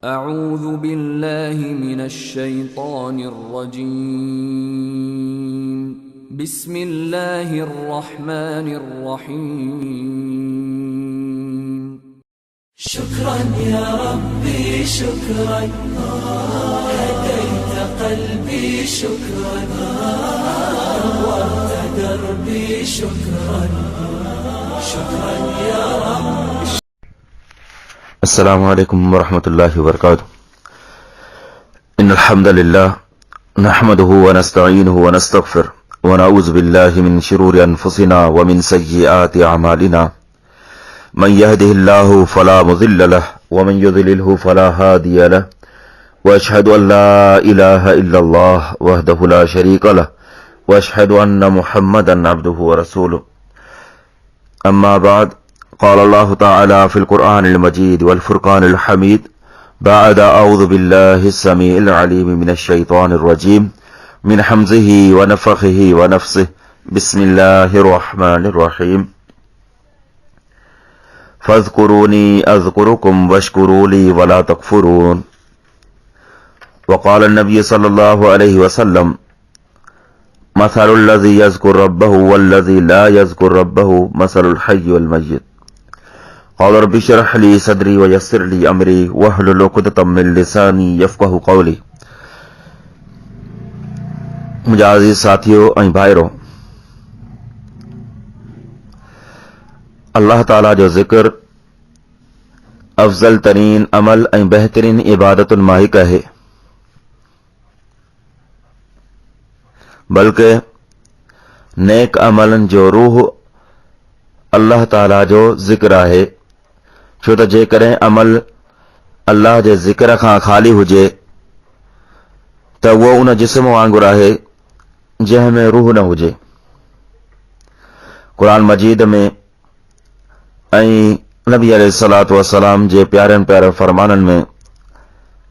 अऊज़ु बिल्लाहि मिनश शैतानिर रजीम। बिस्मिल्लाहिर रहमानिर रहीम। शुक्रान या रब्बी शुक्रान, هديت قلبي شكرا، نورت دربي شكرا، شكرا يا رب. السلام عليكم ورحمة الله وبركاته. إن الحمد لله نحمده ونستعينه ونستغفر ونعوذ بالله من شرور أنفسنا ومن سيئات أعمالنا. من يهده الله فلا مضل له ومن يضلله فلا هادي له، وأشهد أن لا إله إلا الله وحده لا شريك له، وأشهد أن محمدا عبده ورسوله. أما بعد، قال الله تعالى في القرآن المجيد والفرقان الحميد بعد أعوذ بالله السميع العليم من الشيطان الرجيم من حمزه ونفخه ونفسه. بسم الله الرحمن الرحيم. فاذكروني أذكركم واشكروا لي ولا تكفرون. وقال النبي صلى الله عليه وسلم: مثل الذي يذكر ربه والذي لا يذكر ربه مثل الحي والميت. قال رب اشرح لي صدري ويسر لي أمري واحلل عقدة من लिसानी यफ़क़हू क़ौली। मुंहिंजा अज़ीज़ साथियो ऐं भाइरो, अल्लाह ताला जो ज़िक्र अफ़ज़ल तरीन अमल ऐं बहितरीन इबादतुनि मां हिकु आहे, बल्कि नेक अमलनि जो रूह अल्लाह ताला जो ज़िक्र आहे। छो त जेकॾहिं अमल अल्लाह जे ज़िक्र खां ख़ाली हुजे त उहो उन जिस्म वांगुरु आहे जंहिं में रूह न हुजे। क़ुरान मजीद में ऐं नबी अलैहिस्सलातु वस्सलाम जे प्यारनि प्यारनि फरमाननि में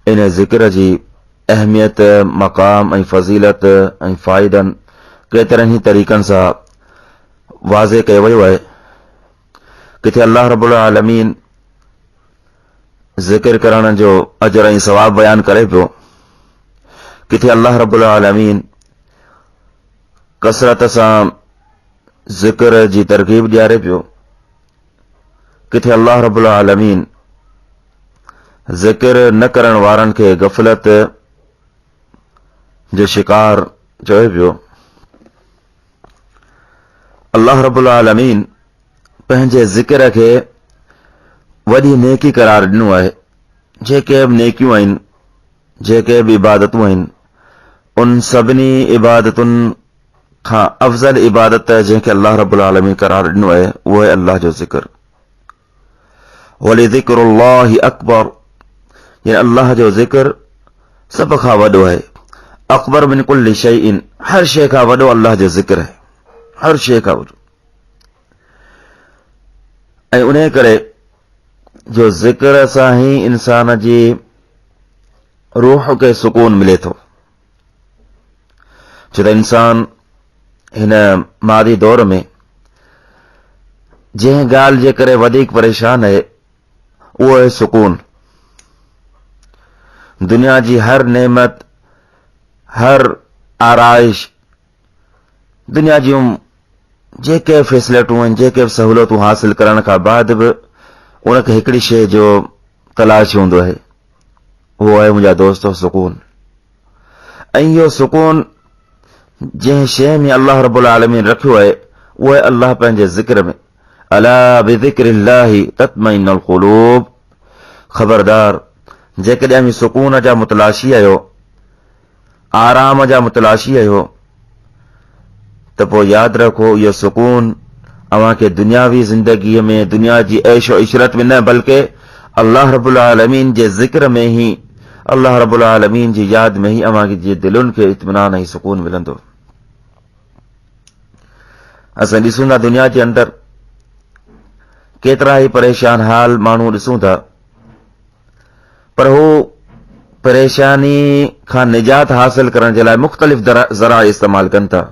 इन ज़िक्र जी अहमियत, मक़ाम ऐं फ़ज़ीलत ऐं फ़ाइदनि केतिरनि ई तरीक़नि सां वाज़े कयो वियो आहे। किथे अल्लाह रब्बुल आलमीन ज़िक्र करण जो अजर ऐं सवाब बयान करे पियो, किथे अल्लाह रब्बुल आलमीन कसरत सां ज़िक्र जी तरग़ीब ॾियारे पियो, किथे अल्लाह रब्बुल आलमीन ज़िक्र न करण वारनि खे गफ़लत जो शिकार चए पियो। अल्लाह रब्बुल आलमीन पंहिंजे ज़िक्र खे वॾी नेकी करार ॾिनो आहे। जेके बि नेकियूं आहिनि, जेके बि इबादतूं आहिनि, उन सभिनी इबादतुनि खां अफ़ज़ल इबादत जंहिंखे अल्लाह रब्बुल आलमीन करार ॾिनो आहे उहो आहे अल्लाह जो ज़िक्र। वलिज़िक्रुल्लाहि अकबर, यानी अल्लाह जो ज़िक्र सभ खां वॾो आहे। अकबर मिन कुल्लि शैइन, हर शइ खां वॾो अल्लाह जो ज़िक्र आहे, हर शइ खां वॾो। ऐं उन करे जो ज़िक्र सां ई इंसान जी रूह खे सुकून मिले थो। छो त इंसान हिन मादी दौर में जंहिं ॻाल्हि जे करे वधीक परेशान आहे उहो आहे सुकून। दुनिया जी हर नेमत, हर आराइश, दुनिया जूं जेके फैसिलिटियूं आहिनि, जेके सहूलियतूं हासिल करण खां बाद बि उनखे हिकिड़ी शइ जो तलाश हूंदो आहे, उहो आहे मुंहिंजा दोस्तो सुकून। ऐं इहो सुकून जंहिं शइ में अल्लाह रब्बुल आलमीन रखियो आहे उहो आहे अल्लाह पंहिंजे ज़िक्र में। अला बिज़िक्रिल्लाहि तत्मइन्नुल क़ुलूब। ख़बरदार, जेकॾहिं सुकून जा मुतलाशी आहियो, आराम जा मुतलाशी आहियो, त पोइ यादि रखो इहो सुकून अव्हां खे दुनियावी ज़िंदगीअ में, दुनिया जी ऐशो इशरत में न, बल्कि अल्लाह रब्बुल आलमीन जे ज़िक्र में ही, अल्लाह रब्बुल आलमीन जी यादि में ही अव्हां जे दिलुनि खे इत्मिनान ऐं सुकून मिलंदो। असां ॾिसूं था दुनिया जे अंदरि केतिरा ई परेशान हाल माण्हू ॾिसूं था, पर हू परेशानी खां निजात हासिल करण जे लाइ मुख़्तलिफ़ ज़रा इस्तेमाल कनि था।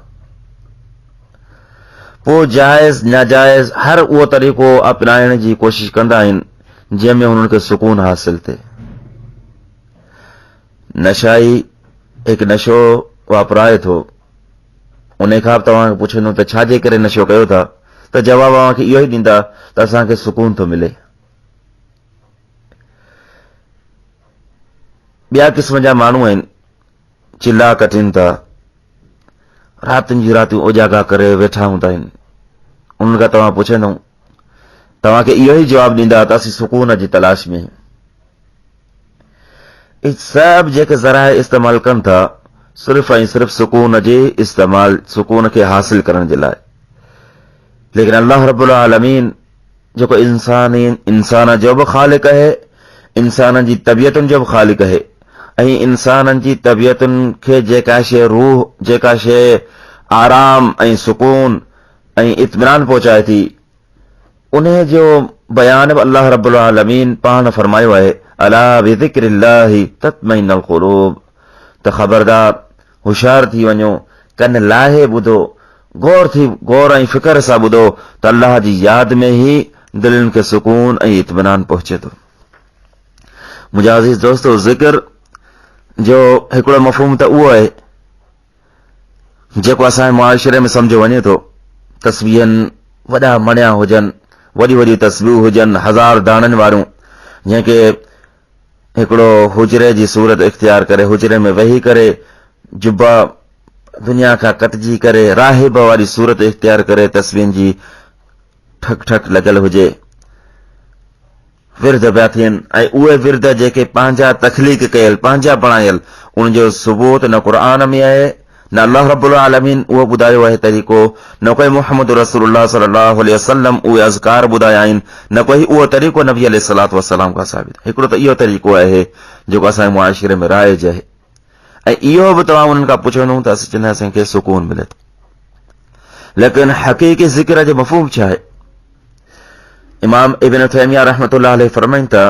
पोइ जाइज़ नाजाइज़ हर उहो तरीक़ो अपनाइण जी कोशिश कंदा आहिनि जंहिंमें हुननि खे सुकून हासिल थिए। नशाई हिकु नशो वापराए थो, उन खां तव्हांखे पुछंदो त छाजे करे नशो कयो था, त जवाब अव्हांखे इहो ई ॾींदा त असांखे सुकून थो मिले। ॿिया क़िस्म जा माण्हू आहिनि, चिल्ला कटीनि था, रातिनि जी रातियूं उजागा करे वेठा हूंदा आहिनि। उन्हनि खां तव्हां पुछंदो, तव्हांखे इहो ई जवाब ॾींदा त असीं सुकून जी तलाश में। सभु जेके ज़राए इस्तेमालु कनि था सिर्फ़ ऐं सिर्फ़ सुकून जे इस्तेमाल, सुकून खे हासिल करण जे लाइ। लेकिन अल्लाह रब्बुल आलमीन जेको इंसान जो बि ख़ालिक़ आहे, इंसाननि जी तबियतुनि जो बि ख़ालिक़ आहे, ऐं इंसाननि जी तबियतुनि खे जेका शइ रूह, जेका शइ आराम ऐं सुकून ऐं इत्मीनान पहुचाए थी, उन जो बयान बि अल्लाह रब्बुल आलमीन पाण फरमायो आहे, अला बिज़िक्रिल्लाहि तत्मइन्नुल क़ुलूब, त ख़बरदार होशियार थी वञो, कन लाहे ॿुधो, गौर ऐं फिकर सां ॿुधो त अल्लाह जी यादि में ई दिलनि खे सुकून ऐं इत्मीनान पहुचे थो। मुंहिंजा अज़ीज़ दोस्तो, ज़िक्र जो हिकिड़ो मफ़हूम त उहो आहे जेको असांजे मुआशिरे में सम्झो वञे थो। तस्बीहनि वॾा मणिया हुजनि, वॾी वॾी तस्बीहूं हुजनि, हज़ार दाणनि वारियूं, जंहिंखे हिकिड़ो हुजरे जी सूरत इख्तियार करे, हुजरे में वेही करे, जुबा दुनिया खां कटिजी करे, राहिब वारी सूरत इख्तियार करे तस्बीहनि जी ठक ठक लॻल हुजे, विर्द पिया थियनि। ऐं उहे विर्द जेके पंहिंजा तख़लीक़ कयल, पंहिंजा बणायल, उनजो सबूत न क़ुर में आहे, न अल्लाह रब्बुल आलमीन उहो ॿुधायो आहे तरीक़ो, न कोई मुहम्मद रसूलुल्लाह सल्लल्लाहु अलैहि वसल्लम उहे अज़कार ॿुधाया आहिनि, न कोई उहो तरीक़ो नबी अलैहिस्सलातु वस्सलाम खां साबित। हिकिड़ो त इहो तरीक़ो आहे जेको असांजे मुआशिरे में राइज आहे, ऐं इहो बि तव्हां उन्हनि खां पुछंदो त असीं चवंदा असांखे सुकून मिले थो। लेकिन हक़ीक़ी ज़िक्र जो मफ़हूम छा आहे? इमाम इब्न तैमिया रहमतुल्लाह अलैहि फरमाइनि था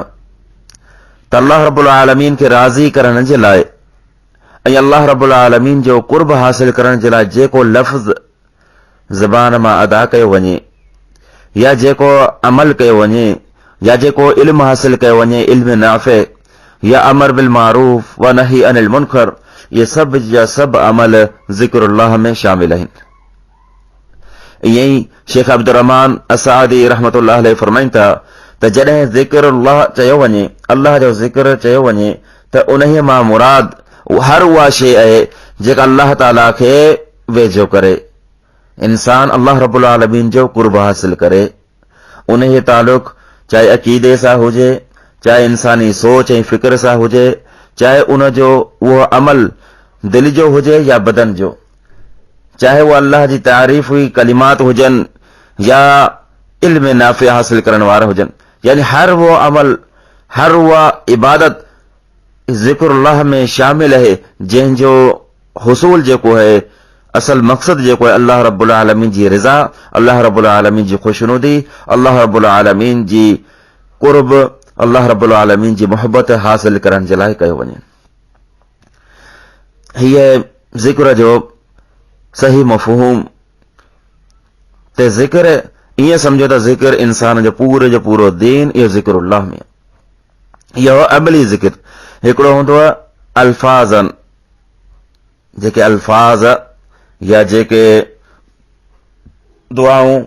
त अल्लाह रब्बुल आलमीन खे राज़ी करण जे लाइ ऐं अल्लाह रब्बुल आलमीन जो कुर्ब हासिल करण जे लाइ जेको लफ़्ज़ ज़बान मां अदा कयो वञे, या जेको अमल कयो वञे, या जेको इल्म हासिल कयो वञे, इल्म नाफ़े, या अमर बिल मारूफ व नही अनिल मुनकर, ये सभु जा सभु अमल ज़िक्रुल्लाह में शामिल आहिनि। ईअं ई शेख अब्दुर्रहमान असादी रहमतुल्लाह अलैहि फरमाइनि था त जॾहिं ज़िक्रुल्लाह चयो वञे, अल्लाह जो ज़िक्र चयो वञे, त उन मां मुराद हर उहा शइ आहे जेका अल्लाह ताला खे वेझो करे, इंसान अल्लाह रब्बुल आलमीन जो कुर्ब हासिल करे। उन जो तालुक चाहे अक़ीदे सां हुजे, चाहे इंसानी सोच ऐं फिक्र सां हुजे, चाहे उन जो उहो अमल दिल जो हुजे या बदन जो, चाहे उहा अल्लाह जी तारीफ़ हुई कलिमात हुजनि या इल्म नाफ़े हासिल करण वारा हुजनि, यानी हर वो अमल, हर उहा इबादत ज़िक्रुल्लाह में शामिल है, जंहिंजो हुसूल जेको है, असल मक़सद जेको है अल्लाह रब्बुल आलमीन जी रिज़ा, अल्लाह रब्बुल आलमीन जी ख़ुशनुदी, अल्लाह रब्बुल आलमीन जी कुर्ब, अल्लाह रब्बुल आलमीन जी मोहब्बत हासिल करण जे लाइ कयो वञे। हीअ ज़िक्र जो सही मफ़हूम ते ज़िक्र ईअं सम्झो त ज़िक्र इंसान जो पूरो दीन इहो ज़िक्रुल्लाह में। इहो अमली ज़िक्र हिकिड़ो हूंदो आहे अल्फाज़न, जेके अल्फाज़ या जेके दुआऊं,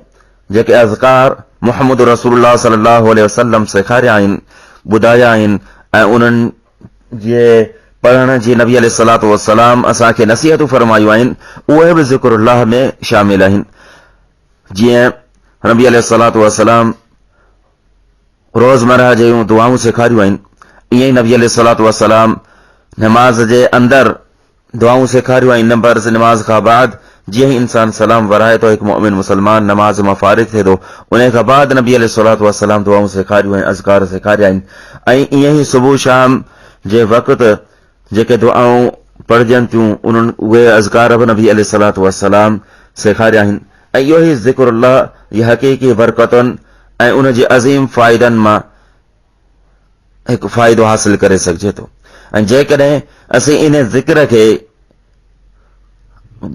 जेके अज़कार मुहम्मद रसूलुल्लाह सल्लल्लाहु अलैहि वसल्लम सेखारिया आहिनि, ॿुधाया आहिनि, ऐं उन्हनि जे पढ़ण जी नबी अलैहिस्सलातु वस्सलाम असांखे नसीहतूं फरमायूं आहिनि, उहे बि ज़िक्रुल्लाह में शामिल आहिनि। जीअं नबी अलैहिस्सलातु वस्सलाम रोज़मर्रा जूं दुआऊं सेखारियूं आहिनि, ईअं ई नबी अलैहिस्सलातु वस्सलाम नमाज जे अंदरि दुआऊं सेखारियूं आहिनि। नंबर नमाज खां बाद जीअं ई इंसान सलाम वराए थो, हिकु मोमिन मुसलमान नमाज मां फारिग थिए थो, उन खां बाद नबी अलैहिस्सलातु वस्सलाम दुआऊं सेखारियूं आहिनि, अज़कार सेखारिया आहिनि। ऐं ईअं ई सुबुह शाम जे वक़्तु जेके दुआऊं पढ़जनि थियूं, उन्हनि उहे अज़कार बि नबी अलैहिस्सलातु वस्सलाम सेखारिया आहिनि। ऐं इहो ई ज़िक्रुल्लाह, इहा हक़ीक़ी बरकतुनि ऐं उन जे अज़ीम फ़ाइदनि मां हिकु फ़ाइदो हासिल करे सघिजे थो। ऐं जेकॾहिं असीं इन ज़िक्र खे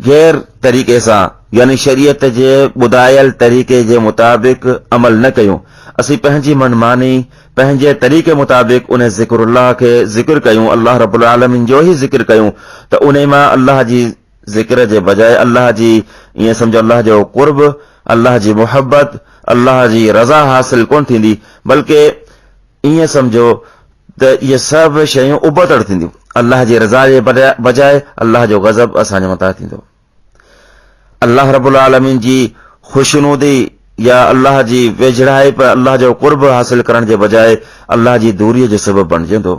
गैर तरीक़े सां, यानी शरीयत जे ॿुधायल तरीक़े जे मुताबिक़ अमल न कयूं, असीं पंहिंजी मनमानी, पंहिंजे तरीक़े मुताबिक़ उन ज़िक्रुल्लाह खे ज़िक्र कयूं, अल्लाह रब्बुल आलमीन जो ही ज़िक्र कयूं, त उन मां अल्लाह जी ज़िक्र जे बजाए अल्लाह जी ईअं सम्झो अल्लाह जो क़ुर्ब, अल्लाह जी मुहबत, अल्लाह जी रज़ा हासिल कोन थींदी, बल्कि ईअं सम्झो त इहे सभु शयूं उबतड़ थींदियूं। अल्लाह जी रज़ा जे बजाए अल्लाह जो गज़ब असांजे मथां थींदो। अल्लाह रब्बुल आलमीन जी खुशनूदी या अल्लाह जी वेझड़ाई पर अल्लाह जो क़ुर्ब हासिल करण जे बजाए अल्लाह जी दूरीअ जो सबबु बणिजंदो।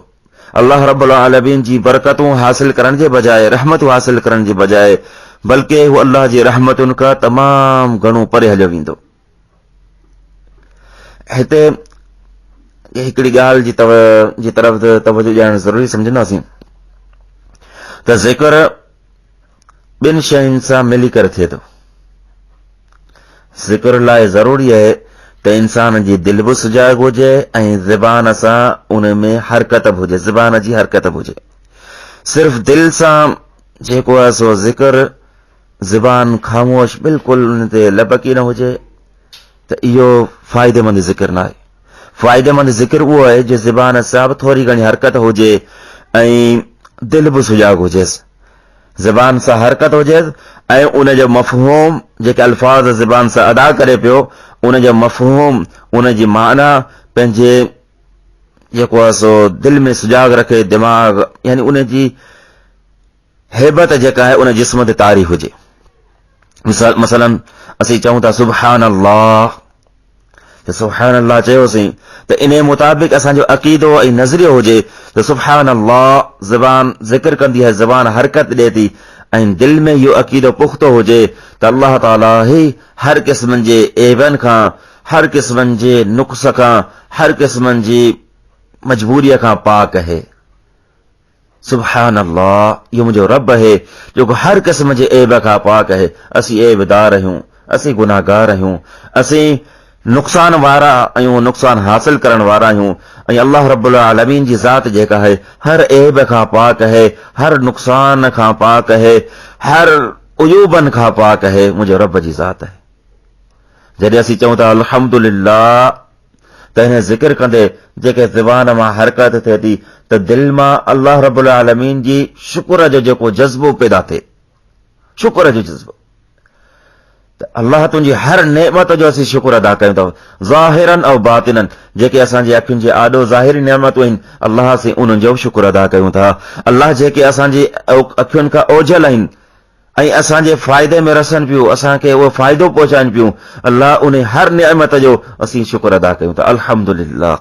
अल्लाह रब्बुल आलमीन जी बरकतूं हासिल करण जे बजाए, रहमतूं हासिल करण जे बजाए, बल्कि हू अल्लाह जी रहमतुनि खां तमामु घणो परे हलियो वेंदो। हिते हिकिड़ी ॻाल्हि जी तरफ़ तवजो ॾियणु ज़रूरी सम्झंदासीं त ज़िक्र ॿिनि शयुनि सां मिली करे थिए थो। ज़िक्र लाइ ज़रूरी आहे त इंसान जी दिलि बि सुजाॻ हुजे ऐं ज़बान सां उन में हरकत बि हुजे, ज़बान जी हरकत बि हुजे। सिर्फ़ दिलि सां जेको आहे सो ज़िक्र, ज़बान ख़ामोश बिल्कुलु उन ते लबकी न हुजे, त इहो फ़ाइदेमंद ज़िक्र न आहे। फ़ाइदेमंद ज़िक्र उहो आहे जो ज़बान सां बि थोरी घणी हरकत हुजे ऐं दिलि बि सुजाॻ हुजेसि, ज़बान सां हरकत हुजेसि ऐं उन जो मफ़हूम जेके अल्फाज़ ज़बान सां अदा करे पियो, उन जो मफ़हूम, उन जी माना पंहिंजे जेको आहे सो दिलि में सुजाॻ रखे, दिमाग़ यानी उन जी हैबत जेका आहे उन जिस्म ते तारी हुजे। मसलन असीं चऊं था सुभान अल्लाह, त सुभान अल्लाह चयोसीं त इन मुताबिक़ असांजो अक़ीदो ऐं नज़रियो हुजे त सुभान अल्लाह ज़बान ज़िक्र कंदी आहे, ज़बान हरकत ॾिए थी ऐं दिलि में इहो अक़ीदो पुख़्तो हुजे त अल्लाह ताला ई हर क़िस्मनि जे ऐबनि खां, हर क़िस्मनि जे नुक़्स खां, हर क़िस्मनि जी मजबूरीअ खां पाक आहे। सुभान अल्लाह, इहो मुंहिंजो रब आहे जेको हर क़िस्म जे ऐब खां पाक आहे। असीं ऐबदार आहियूं, असीं गुनाहगार आहियूं, असीं नुक़सान वारा आहियूं, नुक़सान हासिल करण वारा आहियूं ऐं अल्लाह रब्बुल आलमीन जी ज़ात जेका आहे हर ऐब खां पाक आहे, हर नुक़सान खां पाक आहे, हर उयूबनि खां पाक आहे। मुंहिंजो रब जी ज़ात आहे। जॾहिं असीं चऊं था अल्हम्दुलिल्लाह, त हिन ज़िक्र कंदे जेके ज़बान मां हरकत थिए थी त दिलि मां अल्लाह रब्बुल आलमीन जी शुक्र जो जेको जज़्बो पैदा थिए, शुक्र जो जज़्बो, त अल्लाह तुंहिंजी हर नेमत जो असीं शुक्र अदा कयूं था, ज़ाहिरन ऐं बातिनन। जेके असांजी अखियुनि जे आॾो ज़ाहिरी नेमतूं आहिनि, अल्लाह से उन्हनि जो बि शुक्र अदा कयूं था। अल्लाह जेके असांजी अखियुनि खां ओझल आहिनि ऐं असांजे फ़ाइदे में रसनि पियूं, असांखे उहो फ़ाइदो पहुचाइनि पियूं, अल्लाह उन हर नेमत जो असीं शुक्र अदा कयूं था। अल्हम्दुलिल्लाह,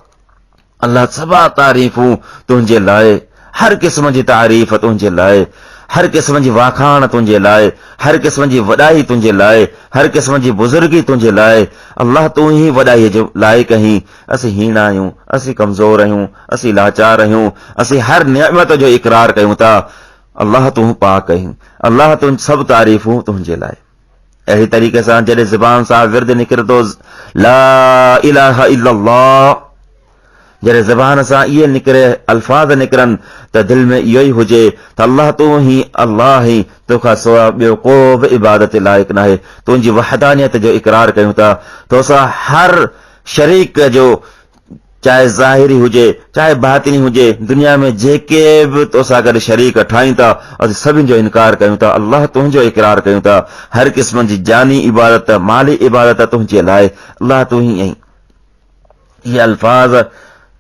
अल्लाह सभा तारीफ़ूं तुंहिंजे लाइ, हर क़िस्म जी तारीफ़ तुंहिंजे लाइ, हर क़िस्म जी वाखाण तुंहिंजे लाइ, हर क़िस्म जी वॾाई तुंहिंजे लाइ, हर क़िस्म जी बुज़ुर्गी तुंहिंजे लाइ। अल्लाह तूं ही वॾाई जो लाइक़ आहीं। असीं हीणा आहियूं, असीं कमज़ोर आहियूं, असीं लाचार आहियूं, असीं हर नेमत जो इक़रार कयूं था। अल्लाह तूं पाक आहीं, अल्लाह तूं सभु तारीफ़ूं तुंहिंजे लाइ। अहिड़ी तरीक़े सां जॾहिं ज़बान सां विर्द निकिरे थो ला इलाहा इल्लल्लाह, जॾहिं ज़बान सां इहे निकिरे, अल्फाज़ निकिरनि त दिलि में इहो ई हुजे त अल्लाह तूं ही अल्लाह ही, तोखां सवाइ ॿियो को बि इबादत लाइक़ न आहे। तुंहिंजी वहदानियत जो इक़रार कयूं था। तोसां हर शरीक जो, चाहे ज़ाहिरी हुजे चाहे बातिनी हुजे, दुनिया में जेके बि तोसां गॾु शरीक ठाहिनि था, असीं सभिनि जो इनकार कयूं था। अल्लाह तुंहिंजो इक़रार कयूं था। हर क़िस्म जी जानी इबादत, माली इबादत तुंहिंजे लाइ, अल्लाह तूं ही आहीं। इहे अल्फाज़,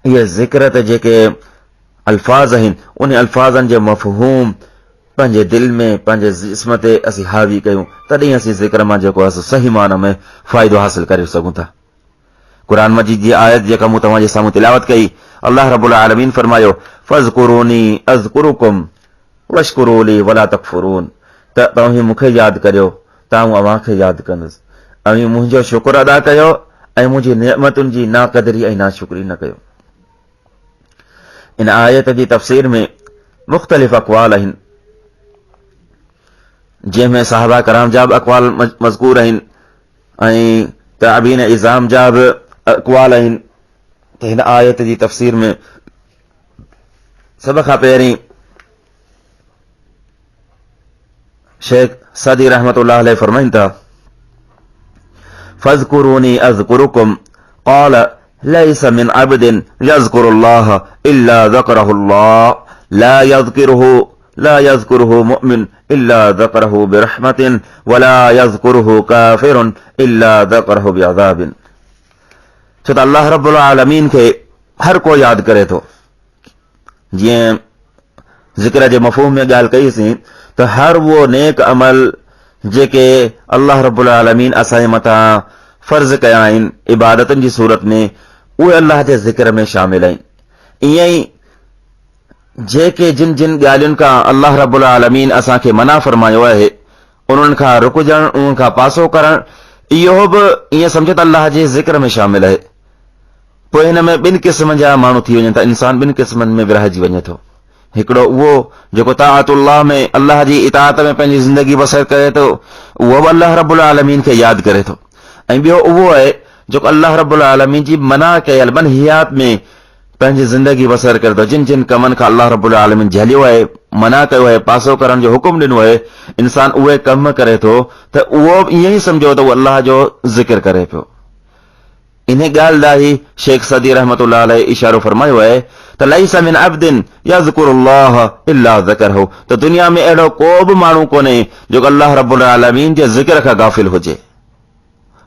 इहे ज़िक्र त जेके अल्फाज़ आहिनि, उन अल्फाज़नि जो मफ़हूम पंहिंजे दिलि में, पंहिंजे जिस्म ते असीं हावी कयूं, तॾहिं असीं ज़िक्र मां जेको आहे सही माना में फ़ाइदो हासिल करे सघूं था। क़ुरान मजीद जी आयत जेका मूं तव्हांजे साम्हूं तिलावत कई, अल्लाह रब्बुल आलमीन फरमायो फ़ज़कुरूनी अज़कुरुकुम वश्कुरू ली वला तकफुरून, त तव्हां मूंखे यादि करियो त आऊं अव्हांखे यादि कंदुसि, ऐं मुंहिंजो शुक्र अदा कयो ऐं मुंहिंजी नेमतुनि जी नाक़दरी ऐं नाशुक्री न कयो। इन आयत जी तफ़सीर में मुख़्तलिफ़ अक़वाल आहिनि, जंहिंमें साहबा कराम जा बि अक़वाल मज़कूर आहिनि ऐं ताबीन इज़ाम जा बि अक़वाल आहिनि। त हिन आयत जी तफ़सीर में सभ खां पहिरीं शेख सदी रहमतुल्लाह अलैह फरमाइनि था फ़ज़कुरूनी अज़कुरुकुम क़ाल ليس من عبد يذكر الله إلا ذكره الله لا يذكره مؤمن إلا ذكره برحمة ولا يذكره كافر إلا ذكره بعذاب. छो त अल्लाह रब्बुल आलमीन खे हर को यादि करे थो. जीअं ज़िक्र जे मफ़हूम में ॻाल्हि कईसीं त हर उहो नेक अमल जेके अल्लाह रब्बुल आलमीन असांजे मथां फर्ज़ कया आहिनि इबादतुनि जी सूरत में, उहे अल्लाह जे ज़िक्र में शामिल आहिनि. ईअं ई जेके जिन जिन ॻाल्हियुनि खां अल्लाह रब्बुल आलमीन असांखे मना फरमायो आहे, उन्हनि खां रुकजणु, उन्हनि खां पासो करणु, इहो बि ईअं सम्झो त अल्लाह जे ज़िक्र में शामिल आहे. पोइ हिन में ॿिनि क़िस्म जा माण्हू थी वञनि था. इंसान ॿिनि क़िस्मनि में विरहाइजी वञे थो. हिकिड़ो उहो जेको ताअतुल्लाह में अल्लाह जी इताअत में पंहिंजी ज़िंदगी बसर करे थो, उहो बि अल्लाह रब्बुल आलमीन खे यादि करे थो. ऐं ॿियो उहो आहे जेको अल्लाह रब्बुल आलमीन जी मना कयल मनहियात में पंहिंजी ज़िंदगी बसर करे थो. जिन जिन कमनि खां अल्लाह रब्बुल आलमीन झलियो आहे, मना कयो आहे, पासो करण जो हुकुम ॾिनो आहे, इंसान उहे कम करे थो त उहो ईअं ई सम्झो त उहो अल्लाह जो ज़िक्र करे पियो. इन ॻाल्हि ॾांहुं ई शेख सदी रहमतुल्लाह अलैहि इशारो फरमायो आहे त लैस मिन अब्दिन यज़कुरुल्लाह इल्ला ज़करहु, त दुनिया में अहिड़ो को बि माण्हू कोन्हे जेको अल्लाह रब्बुल आलमीन जे ज़िक्र खां गाफ़िल हुजे.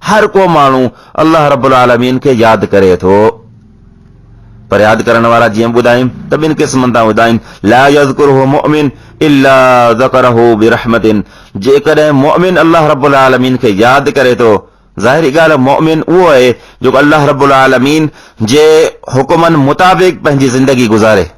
हर को माण्हू अल्लाह रब्बुल आलमीन खे यादि करे थो. पर यादि करण वारा जीअं ॿुधायूं त ॿिनि क़िस्मनि तां ॿुधायूं. ला यज़कुरुहु मुमिन इल्ला ज़करहु बिरहमतिन, जेकॾहिं मुमिन अल्लाह रब्बुल आलमीन खे यादि करे थो, ज़ाहिरी ॻाल्हि मुमिन उहो आहे जेको अल्लाह रब्बुल आलमीन जे हुकुमनि मुताबिक़ पंहिंजी ज़िंदगी गुज़ारे.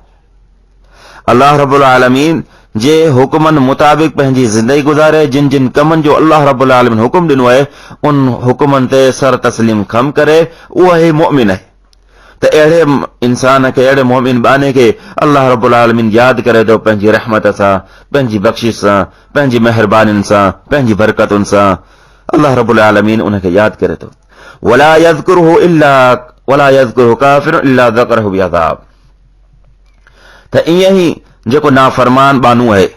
अल्लाह रब्बुल आलमीन जे हुकुमनि मुताबिक़ पंहिंजी ज़िंदगी गुज़ारे. जिन जिन कमनि जो अल्लाह रब्बुल आलमीन हुकुम ॾिनो आहे उन हुकुमनि ते सर तस्लीम खम करे, उहो ई मुमिन आहे. त अहिड़े इंसान खे, अहिड़े मुमिन बाने खे अल्लाह रब्बुल आलमीन यादि करे थो पंहिंजी रहमत सां, पंहिंजी बख़्शिश सां, पंहिंजी महिरबानियुनि सां, पंहिंजी बरकतुनि सां. अल्लाह रब्बुल आलमीन उनखे यादि करे थो. वला यज़कुरुहु काफ़िर इल्ला ज़करहु बिअज़ाब. त ईअं ई जेको नाफरमान बानू आहे,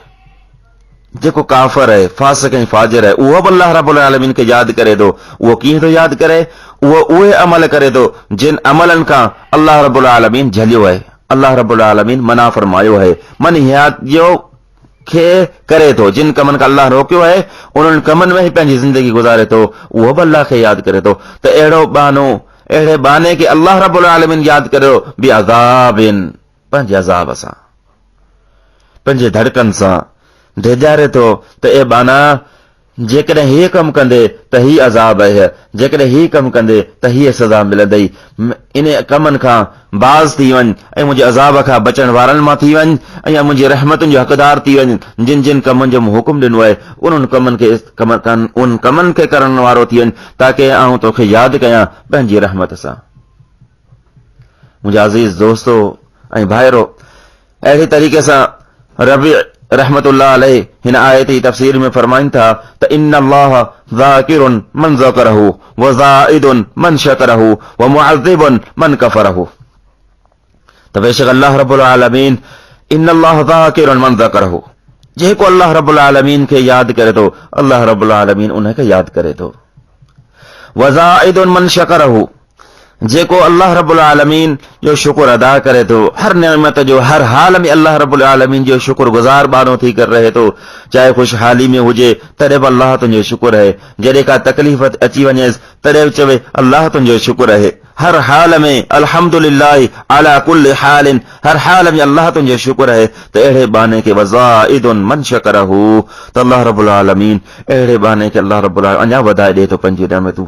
जेको काफ़िर आहे, फासिक ऐं फाजिर आहे, उहो बि अल्लाह रब्बुल आलमीन खे यादि करे थो. उहो कीअं थो यादि करे? उहो उहे अमल करे थो जिन अमलनि खां अल्लाह रब्बुल आलमीन झलियो आहे, अल्लाह रब्बुल आलमीन मना फरमायो आहे, मनहियात जो खे करे थो. जिन कमनि खां अल्लाह रोकियो आहे उन्हनि कमनि में ई पंहिंजी ज़िंदगी गुज़ारे थो, उहो बि अल्लाह खे यादि करे थो. त अहिड़ो बानो, अहिड़े बाने खे अल्लाह रब्बुल आलमीन यादि करियो बिअज़ाबिन, पंहिंजे अज़ाब सां, पंहिंजे धड़कन सां ढेजारे थो त ए बाना जेकॾहिं हीअ कमु कंदे त हीअ अज़ाब आहे, जेकॾहिं हीअ कमु कंदे त हीअ सज़ा मिलंदई. इन कमनि खां बाज़ थी वञ ऐं मुंहिंजे अज़ाब खां बचण वारनि मां थी वञ ऐं मुंहिंजी रहमतुनि जो हक़दार थी वञ. जिन जिन कमनि जो मूं हुकुम ॾिनो आहे उन कमनि खे करण वारो थी वञ, ताकी आऊं तोखे यादि कयां पंहिंजी रहमत सां. मुंहिंजा अज़ीज़ दोस्तो ऐं भाइरो, अहिड़े तरीक़े सां रबी रहमतुल्लाह अलैहि हिन आयत जी तफ़सीर में फरमाइनि था त इन्नल्लाह ज़ाकिरुन मन ज़करहु व ज़ाइदुन मन शकरहु व मुअज़्ज़िबुन मन कफरहु. त बेशक अल्लाह रब्बुल आलमीन इन्नल्लाह ज़ाकिरुन मन ज़करहु, जेको अल्लाह रब्बुल आलमीन खे यादि करे थो, अल्लाह रब्बुल आलमीन उनखे यादि करे थो. व ज़ाइदुन मन शकरहु, जेको अल्लाह रब्बुल आलमीन जो शुक्र अदा करे थो, हर नेमत जो हर हाल में अल्लाह रब्बुल आलमीन जो शुक्रगुज़ार बानो थी कर रहे थो. चाहे ख़ुशहाली में हुजे तॾहिं बि अल्लाह तुंहिंजो शुक्र आहे, जॾहिं का तकलीफ़ अची वञेसि तॾहिं बि चवे अल्लाह तुंहिंजो शुक्र आहे. हर हाल में अल्हम्दुलिल्लाह अला कुल्लि हालिन, हर हाल में अल्लाह तुंहिंजो शुक्र आहे. त अहिड़े बाने खे वज़ाइदुन मन शकरहु, त अल्लाह रब्बुल आलमीन अहिड़े बाने खे अल्लाह रब्बुल आलमीन अञा वधाए ॾिए थो पंहिंजी नेमतूं.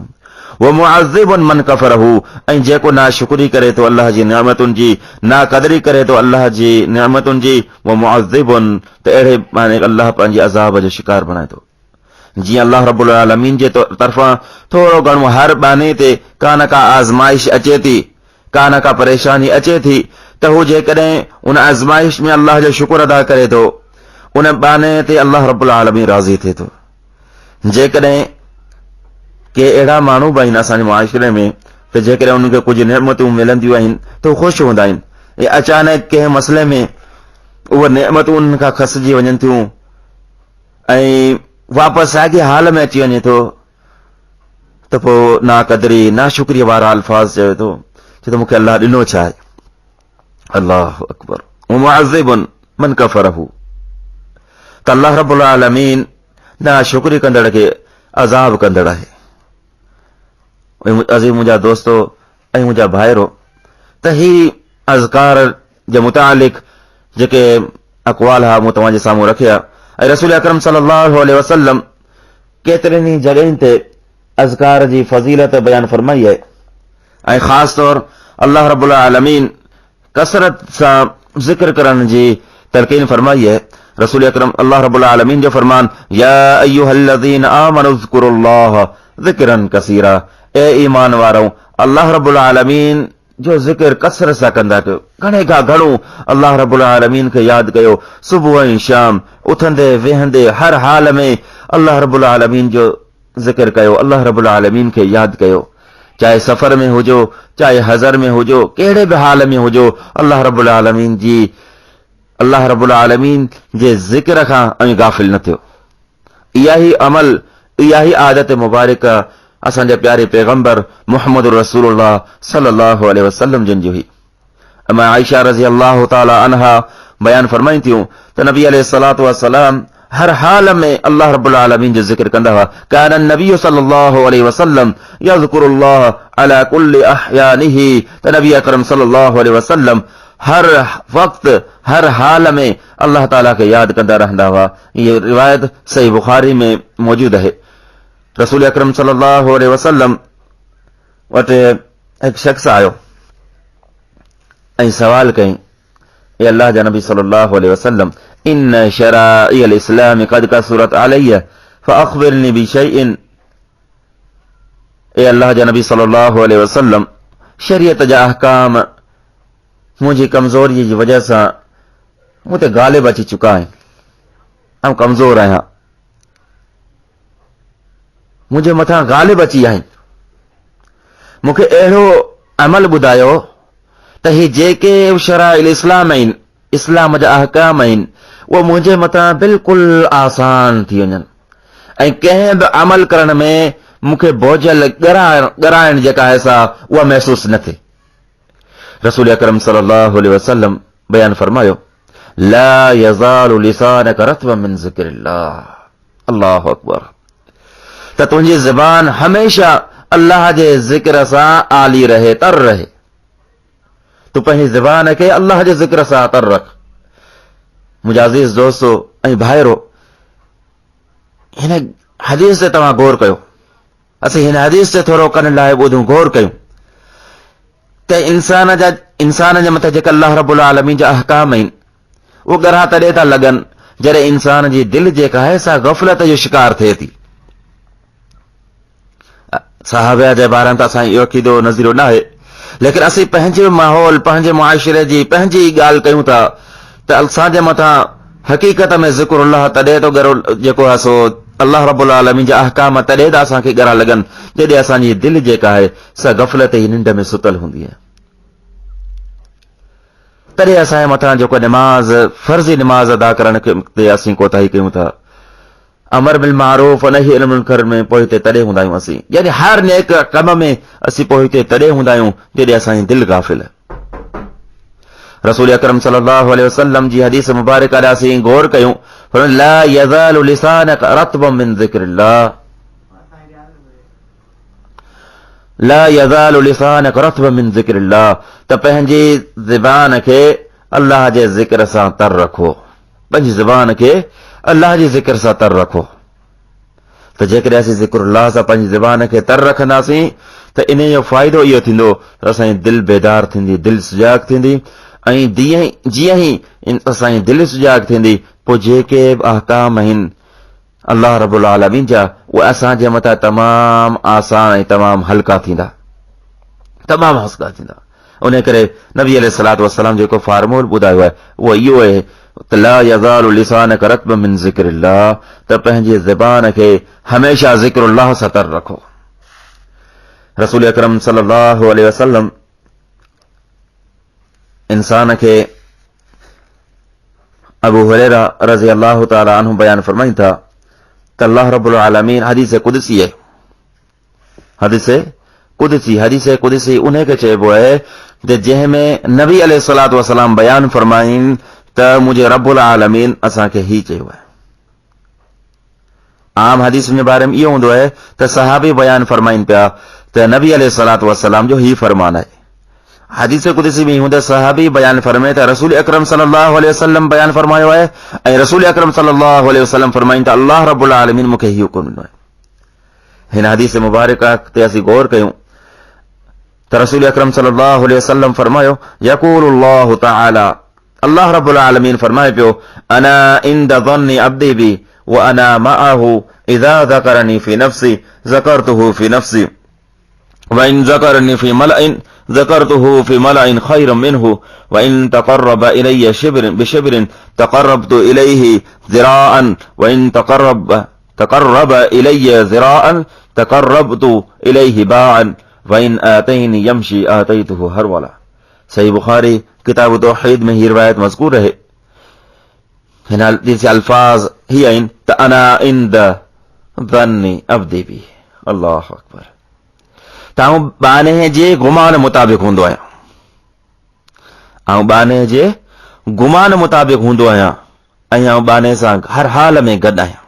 वो मुअज़्ज़िबुन मन कफरहु, ऐं जेको नाशुक्री करे थो अल्लाह जी नेमतुनि जी, नाक़दरी करे थो अल्लाह जी नेमतुनि जी, वो मुअज़्ज़िबुन, त अहिड़े माने अल्लाह पंहिंजे अज़ाब जो शिकार बणाए थो. जीअं अल्लाह रब्बुल आलमीन जे तरफ़ां थोरो घणो हर बाने ते का न का आज़माइश अचे थी, का न का परेशानी अचे थी, त हू जेकॾहिं उन आज़माइश में अल्लाह जो शुक्र अदा करे थो, उन बाने ते अल्लाह रब्बुल आलमीन राज़ी थिए थो. जेकॾहिं के अहिड़ा माण्हू बि आहिनि असांजे मुआशिरे में त जेकॾहिं उनखे कुझु नेमतूं मिलंदियूं आहिनि त हू ख़ुशि हूंदा आहिनि, ऐं अचानक कंहिं मसइले में उहे नेमतूं उन्हनि खां खसिजी वञनि थियूं ऐं वापसि साॻे हाल में अची वञे थो त पोइ नाक़दरी नाशुक्रीअ वारा अल्फाज़ चवे थो छो त मूंखे अलाह ॾिनो छा आहे। अल्लाहु अकबर। मुअज़्ज़िबुन मन कफ़रहु, त अल्लाह रब्बुल आलमीन नाशुक्री कंदड़ खे अज़ाब कंदड़ आहे। अज़ीज़ मुंहिंजा दोस्तो ऐं मुंहिंजा भाइरो, त ही अज़कार जे मुतालिक जेके अक़वाल हा मूं तव्हांजे साम्हूं रखिया, ऐं रसूल अकरम सल्लल्लाहु अलैहि वसल्लम केतिरनि ई जॻहियुनि ते अज़कार जी फज़ीलत बयान फरमाई आहे, ऐं ख़ासि तौर अल्लाह रब्बुल आलमीन कसरत सां ज़िक्र करण जी तलक़ीन फरमाई है। रसूल अकरम अल्लाह रब्बुल आलमीन जो फरमान, या अय्युहल्लज़ीन आमनु ज़्कुरुल्लाह ज़िक्रन कसीरा, ए ईमान वारो अल्लाह रब्बुल आलमीन जो ज़िक्र कसरत सां कंदा कयो, घणे खां घणो अल्लाह रब्बुल आलमीन खे यादि कयो, सुबुह ऐं शाम, उथंदे वेहंदे हर हाल में अल्लाह रब्बुल आलमीन जो ज़िक्र कयो, अल्लाह रब्बुल आलमीन खे यादि कयो। चाहे सफ़र में हुजो, चाहे हज़र में हुजो, कहिड़े बि हाल में हुजो, अल्लाह रब्बुल आलमीन जे ज़िक्र खां ऐं गाफ़िल न थियो। इहा ई अमल, इहा ई आदत मुबारक असांजे प्यारे पैगंबर मुहम्मद रसूलुल्लाह सल्लल्लाहु अलैहि वसल्लम जिन जो ही। अमा आयशा रज़ी अल्लाह ताला अन्हा बयान फरमाई थियूं त नबी अलैहिस्सलातु वस्सलाम हर हाल में अल्लाह रब्बुल आलमीन जो ज़िक्र कंदा हुआ। कान नबी सल्लल्लाहु अलैहि वसल्लम यज़कुरुल्लाह अला कुल्लि अहयानिही, त नबी अकरम सल्लल्लाहु अलैहि वसल्लम हर वक्त हर हाल में अल्लाह ताला के याद कंदा रहंदा हुआ। ये रिवायत सही बुखारी में मौजूद है। रसूल अकरम सल्लल्लाहु अलैहि वसल्लम वटि एक शख्स आयो ऐं सवाल कई, ए अल्लाह जा नबी सल्लल्लाहु अलैहि वसल्लम, इन शराइअल इस्लाम क़द कसरत अलैया फअख़बिरनी बिशैइन। ए अल्लाह जा नबी सल्लल्लाहु अलैहि वसल्लम, शरीयत जा अहकाम मुंहिंजी कमज़ोरी जी वजह सां मूं ते ग़ालिब अची चुका आहिनि, ऐं कमज़ोर आहियां, मुंहिंजे मथां ग़ालिब अची आहिनि। मूंखे अहिड़ो अमल ॿुधायो त ही जेके शराइल इस्लाम आहिनि, इस्लाम जा अहकाम आहिनि, उहो मुंहिंजे मथां बिल्कुलु आसान थी वञनि, ऐं कंहिं बि अमल करण में मूंखे बोझल ॻराइण जेका आहे सा उहा महसूस न थिए। रसूल अकरम सल्लल्लाहु अलैहि वसल्लम बयान फरमायो, ला यज़ालु लिसानक रत्बन मिन ज़िक्रिल्लाह। अल्लाहु अकबर। त तुंहिंजी ज़बान हमेशा अल्लाह जे ज़िक्र सां आली रहे, तर रहे। तूं पंहिंजी ज़बान खे अल्लाह जे ज़िक्र सां तर रख। मुंहिंजा अज़ीज़ दोस्तो ऐं भाइरो, हिन हदीस ते तव्हां गौर कयो। असीं हिन हदीस ते थोरो कन लाइ ॿुधूं, गौर कयूं त इंसान जे मथे जेका अल्लाह रब्बुल आलमीन जा अहकाम आहिनि, उहो ॻरा तॾहिं था लॻनि जॾहिं इंसान जी दिलि जेका आहे सा ग़फ़लत जो शिकार थिए थी। सहाबा जे बारे में त असांजो इहो अक़ीदो नज़ीरो न आहे, लेकिन असीं पंहिंजे माहौल, पंहिंजे मुआशिरे जी पंहिंजी ॻाल्हि कयूं था त असांजे मथां हक़ीक़त में ज़िक्रुल्लाह तॾहिं तो ॻरो जेको आहे सो अल्लाह रब्बुल आलमीन जा अहकाम तॾहिं त असांखे ॻरा लॻनि जॾहिं असांजी दिलि जेका आहे सा ग़फ़लत जी निंड में सुतल हूंदी आहे। तॾहिं असांजे मथां जेको निमाज़, फर्ज़ी निमाज़ अदा करण ते असीं कोताही कयूं था, अमर बिल मारूफ नही अनिल मुनकर में पोइते तॾहिं हूंदा आहियूं असीं, यानी हर नेक कम में असीं पोइते तॾहिं हूंदा आहियूं जॾहिं असांजी दिलि गाफ़िल आहे। रसूल अकरम सल्लल्लाहु अलैहि वसल्लम जी हदीस मुबारक ॾांहुं असीं गौर कयूं, ला यज़ालु लिसानक रत्बन मिन ज़िक्रिल्लाह, ला यज़ालु लिसानक रत्बन मिन ज़िक्रिल्लाह, त पंहिंजी ज़बान खे अल्लाह जे ज़िक्र सां तर रखो, पंहिंजी ज़बान खे अल्लाह जे ज़िक्र सां तर रखो। त जेकॾहिं असीं ज़िक्रुल्लाह सां पंहिंजी ज़बान खे तर रखंदासीं त इन जो फ़ाइदो इहो थींदो त असांजी दिलि बेदार थींदी, दिलि सुजाग थींदी, ऐं जीअं ई असांजी दिलि सुजाग थींदी, पोइ जेके बि अहकाम आहिनि अल्लाह रब्बुल आलमीन जा, उहे असांजे मथां तमामु आसान ऐं तमामु हल्का थींदा, तमामु हल्का थींदा। उन करे नबी अलैहिस्सलातु वस्सलाम जेको फार्मूल ॿुधायो आहे उहो इहो आहे त ला यज़ालु लिसानक रत्बन मिन ज़िक्रिल्लाह, त पंहिंजी ज़बान खे हमेशा ज़िक्रुल्लाह सां तर रखो। रसूल अकरम सल्लल्लाहु अलैहि वसल्लम इंसान खे अबू हुरैरा रज़ी अल्लाह ताला अन्हु बयान फरमाइनि था त अल्लाह रब्बुल आलमीन हदीस कुदसी है, हदीस कुदसी हदीस कुदसी उन्हें खे चइबो आहे त जंहिंमें नबी अलैहिस्सलातु वसलाम बयान फरमाइन त मुंहिंजे रब्बुल आलमीन असांखे ही चयो आहे। आम हदीस जे बारे में इहो हूंदो आहे त सहाबी बयान फरमाइन पिया त नबी अलैहिस्सलातु वसलाम जो ही फरमान आहे। हदीस कुदसी में हूंदे सहाबी बयान फरमाए त रसूल अकरम सल्लल्लाहु अलैहि वसल्लम बयान फरमायो आहे ऐं रसूल अकरम सल्लल्लाहु अलैहि वसल्लम फरमाइन त अल्लाह रब्बुल आलमीन मूंखे ही हुकुम ॾिनो आहे। हिन हदीस मुबारक ते असीं गौर कयूं त रसूल अकरम सल्लल्लाहु अलैहि वसल्लम फरमायो यक़ूलुल्लाहु तआला अल्लाह रब्बुल आलमीन फरमाए पियो अना इंद ظन्नि अब्दी बी व अना मअहु इज़ा ज़करनी फी नफ्सी ज़करतुहु फी नफ्सी व इन ज़करनी फी मलइन ज़करतुहु फी मलइन खैरम मिन्हु व इन तक़र्रब इलैया शिब्रन बिशिब्रिन तक़र्रबतु इलैहि ज़िराअन व इन तक़र्रब इलैया ज़िराअन तक़र्रबतु इलैहि बाअन व इन आतैनी यमशी आतैतुहु हरवला। सही बुखारी किताब तौहीद में ही रिवायत मज़कूर है। हिन हदीस अल्फाज ही आहिनि त अना इंद ज़न्नि अब्दी बी। अल्लाह अकबर। ताऊं बाने जे गुमान मुताबिक हूंदो आहियां ऐं बाने जे गुमान मुताबिक हूंदो आहियां ऐं आउं बाने सां हर हाल में गॾु आहियां।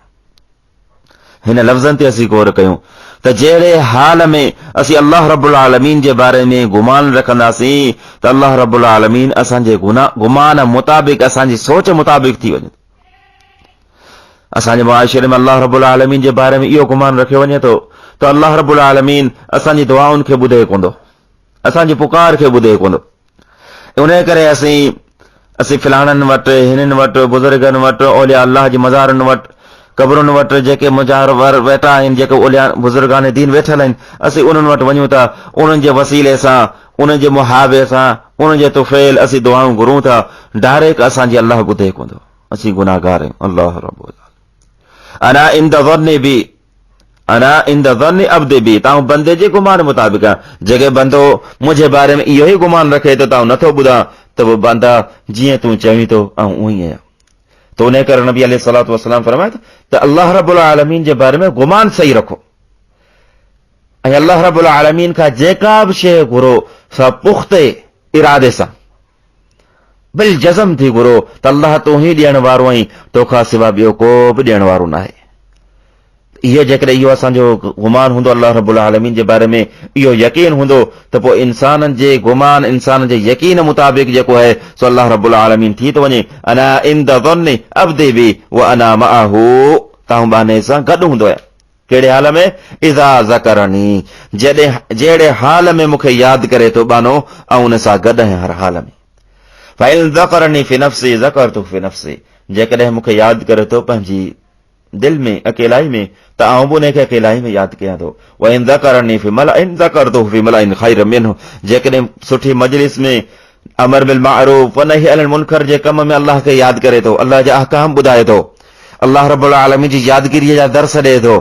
हिन लफ़्ज़नि ते असीं गौर कयूं त जहिड़े हाल में असीं अल्लाह रब्बुल आलमीन जे बारे में गुमान रखंदासीं त अल्लाह रब्बुल आलमीन असांजे गुमान मुताबिक असांजी सोच मुताबिक थी वञे। असांजे मुआशिरे में अल्लाह रब्बुल आलमीन जे बारे में इहो गुमान रखियो वञे थो त अल्लाह रब्बुल आलमीन असांजी दुआउनि खे ॿुधे कोन्ह, असांजी पुकार खे ॿुधे कोन्ह। उन करे असीं फिलाणनि वटि हिननि वटि बुज़ुर्गनि वटि औलिया अल्लाह जी मज़ारनि वटि कबरुनि वटि जेके मुजारवर वेठा आहिनि जेके औलिया बुज़ुर्गान दीन वेठल आहिनि असीं उन्हनि वटि वञूं था। उन्हनि जे वसीले सां उन्हनि जे मुहाबे सां उन्हनि जे तुफ़ैल असीं दुआऊं घुरूं था। डायरेक्ट असांजी अल्लाह ॿुधे कोन्ह। असीं गुनाहगार आहियूं। अल्लाह रब्बुल अना इंद ज़न्नि बी अना इंद ज़न्नि अब्दी बी। ताऊं बंदे जे गुमान मुताबिक आहे। जेके बंदो मुंहिंजे बारे में इहो ई गुमान रखे त ताऊं नथो ॿुधां त वो बंदा जीअं तूं चवीं थो ऐं उहो ई आहियां। त उन करे नबी अलैहिस्सलातु वस्सलाम फरमाए त अल्लाह रब्बुल आलमीन जे बारे में गुमान सही रखो ऐं अल्लाह रब्बुल आलमीन खां जेका बि शइ घुरो सा पुख़्ते इरादे सां बिल जज़म थी घुरो त अल्लाह तूं ई ॾियण वारो आहीं, तोखां सिवा ॿियो को बि ॾियण वारो न आहे। इहो जेकॾहिं इहो असांजो गुमान हूंदो अल्लाह रब्बुल आलमीन जे बारे में इहो यकीन हूंदो त पोइ इंसाननि जे गुमान इंसान जे यकीन मुताबिक जेको आहे सो अल्लाह रब्बुल आलमीन थी थो वञे। अना इंद ज़न्नि अब्दी बी व अना मअहु। ताऊं बाने सां गॾु हूंदो आहे। कहिड़े हाल में? इज़ा ज़करनी जहिड़े हाल में मूंखे यादि करे थो बानो ऐं उन सां गॾु आहियां हर हाल में। फ़इन ज़करनी फ़ी नफ़्सी ज़करतु फ़ी नफ़्सी। जेकॾहिं मूंखे यादि करे थो पंहिंजी दिल में अकेलाई में त आउं बि उनखे अकेलाई में यादि कयां थो। व इन ज़करनी फ़ी मलइन ज़करतुहु फ़ी मलइन खैरम मिन्हु। जेकॾहिं सुठी मजलिस में अमर बिल मारूफ व नही अनिल मुनकर जे कम में अल्लाह खे यादि करे थो, अल्लाह जा अहकाम ॿुधाए थो, अल्लाह रब्बुल आलमीन जी यादगिरीअ जा दर्स ॾिए थो,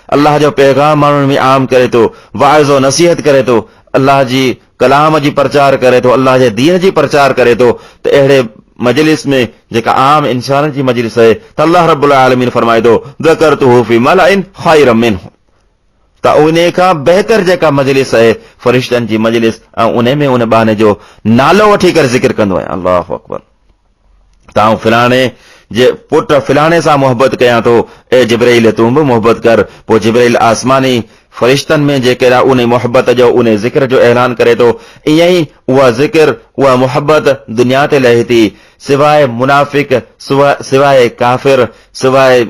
अल्लाह जो पैगाम माण्हुनि में आम करे थो, वाइज़ो नसीहत करे थो, अल्लाह जी कलाम जी प्रचार करे थो, अल्लाह जे दीन जी प्रचार करे थो, त अहिड़े मजलिस में जेका आम इंसान जी मजलिस आहे त अल्लाह रब्बुल आलमीन फरमाए थो ज़करतुहु फ़ी मलइन खैरम मिन्हु। त उन खां बहितर जेका मजलिस आहे फरिश्तनि जी मजलिस ऐं उन में उन बाने जो नालो वठी करे ज़िक्र कंदो आहे। अल्लाहु अकबर। ताऊं फिलाणे जे पुट फिलाणे सां मोहबत कयां थो, ए जिब्राइल तूं बि मोहबत कर। पोइ जिब्राइल आसमानी फरिश्तनि में जेकॾहिं उन मोहबत जो उन ज़िक्र जो ऐलान करे थो। ईअं ई उहा ज़िक्र उहा मोहबत दुनिया ते लहे थी। सिवाय मुनाफ़िक सिवाय काफ़िर सिवाय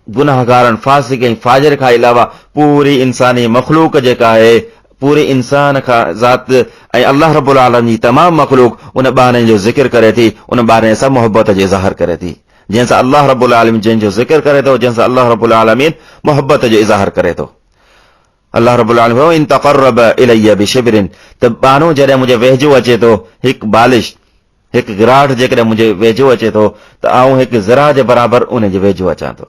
गुनाहगारनि फासिक ऐं फाजिर खां अलावा पूरी इंसानी मखलूक जेका आहे पूरे इंसान खां ज़ात ऐं अल्लाह रब्बुल आलमीन जी तमामु मखलूक उन बाने जो ज़िक्र करे थी, उन बाने सां मोहबत जो इज़हार करे थी। जंहिंसां अल्लाह रब्बुल आलमीन जंहिंजो ज़िक्र करे थो, जंहिंसां अल्लाह रब्बुल आलमीन मोहबत जो इज़हार करे थो। अल्लाह रब्बुल आलमीन इन तक़र्रब इलैया बिशिब्रिन। त बानो जॾहिं मुंहिंजे वेझो अचे थो, हिकु बालिश हिकु गिराट जेकॾहिं मुंहिंजे वेझो अचे थो त आउं हिकु ज़रा जे बराबरि उन जे वेझो अचां थो।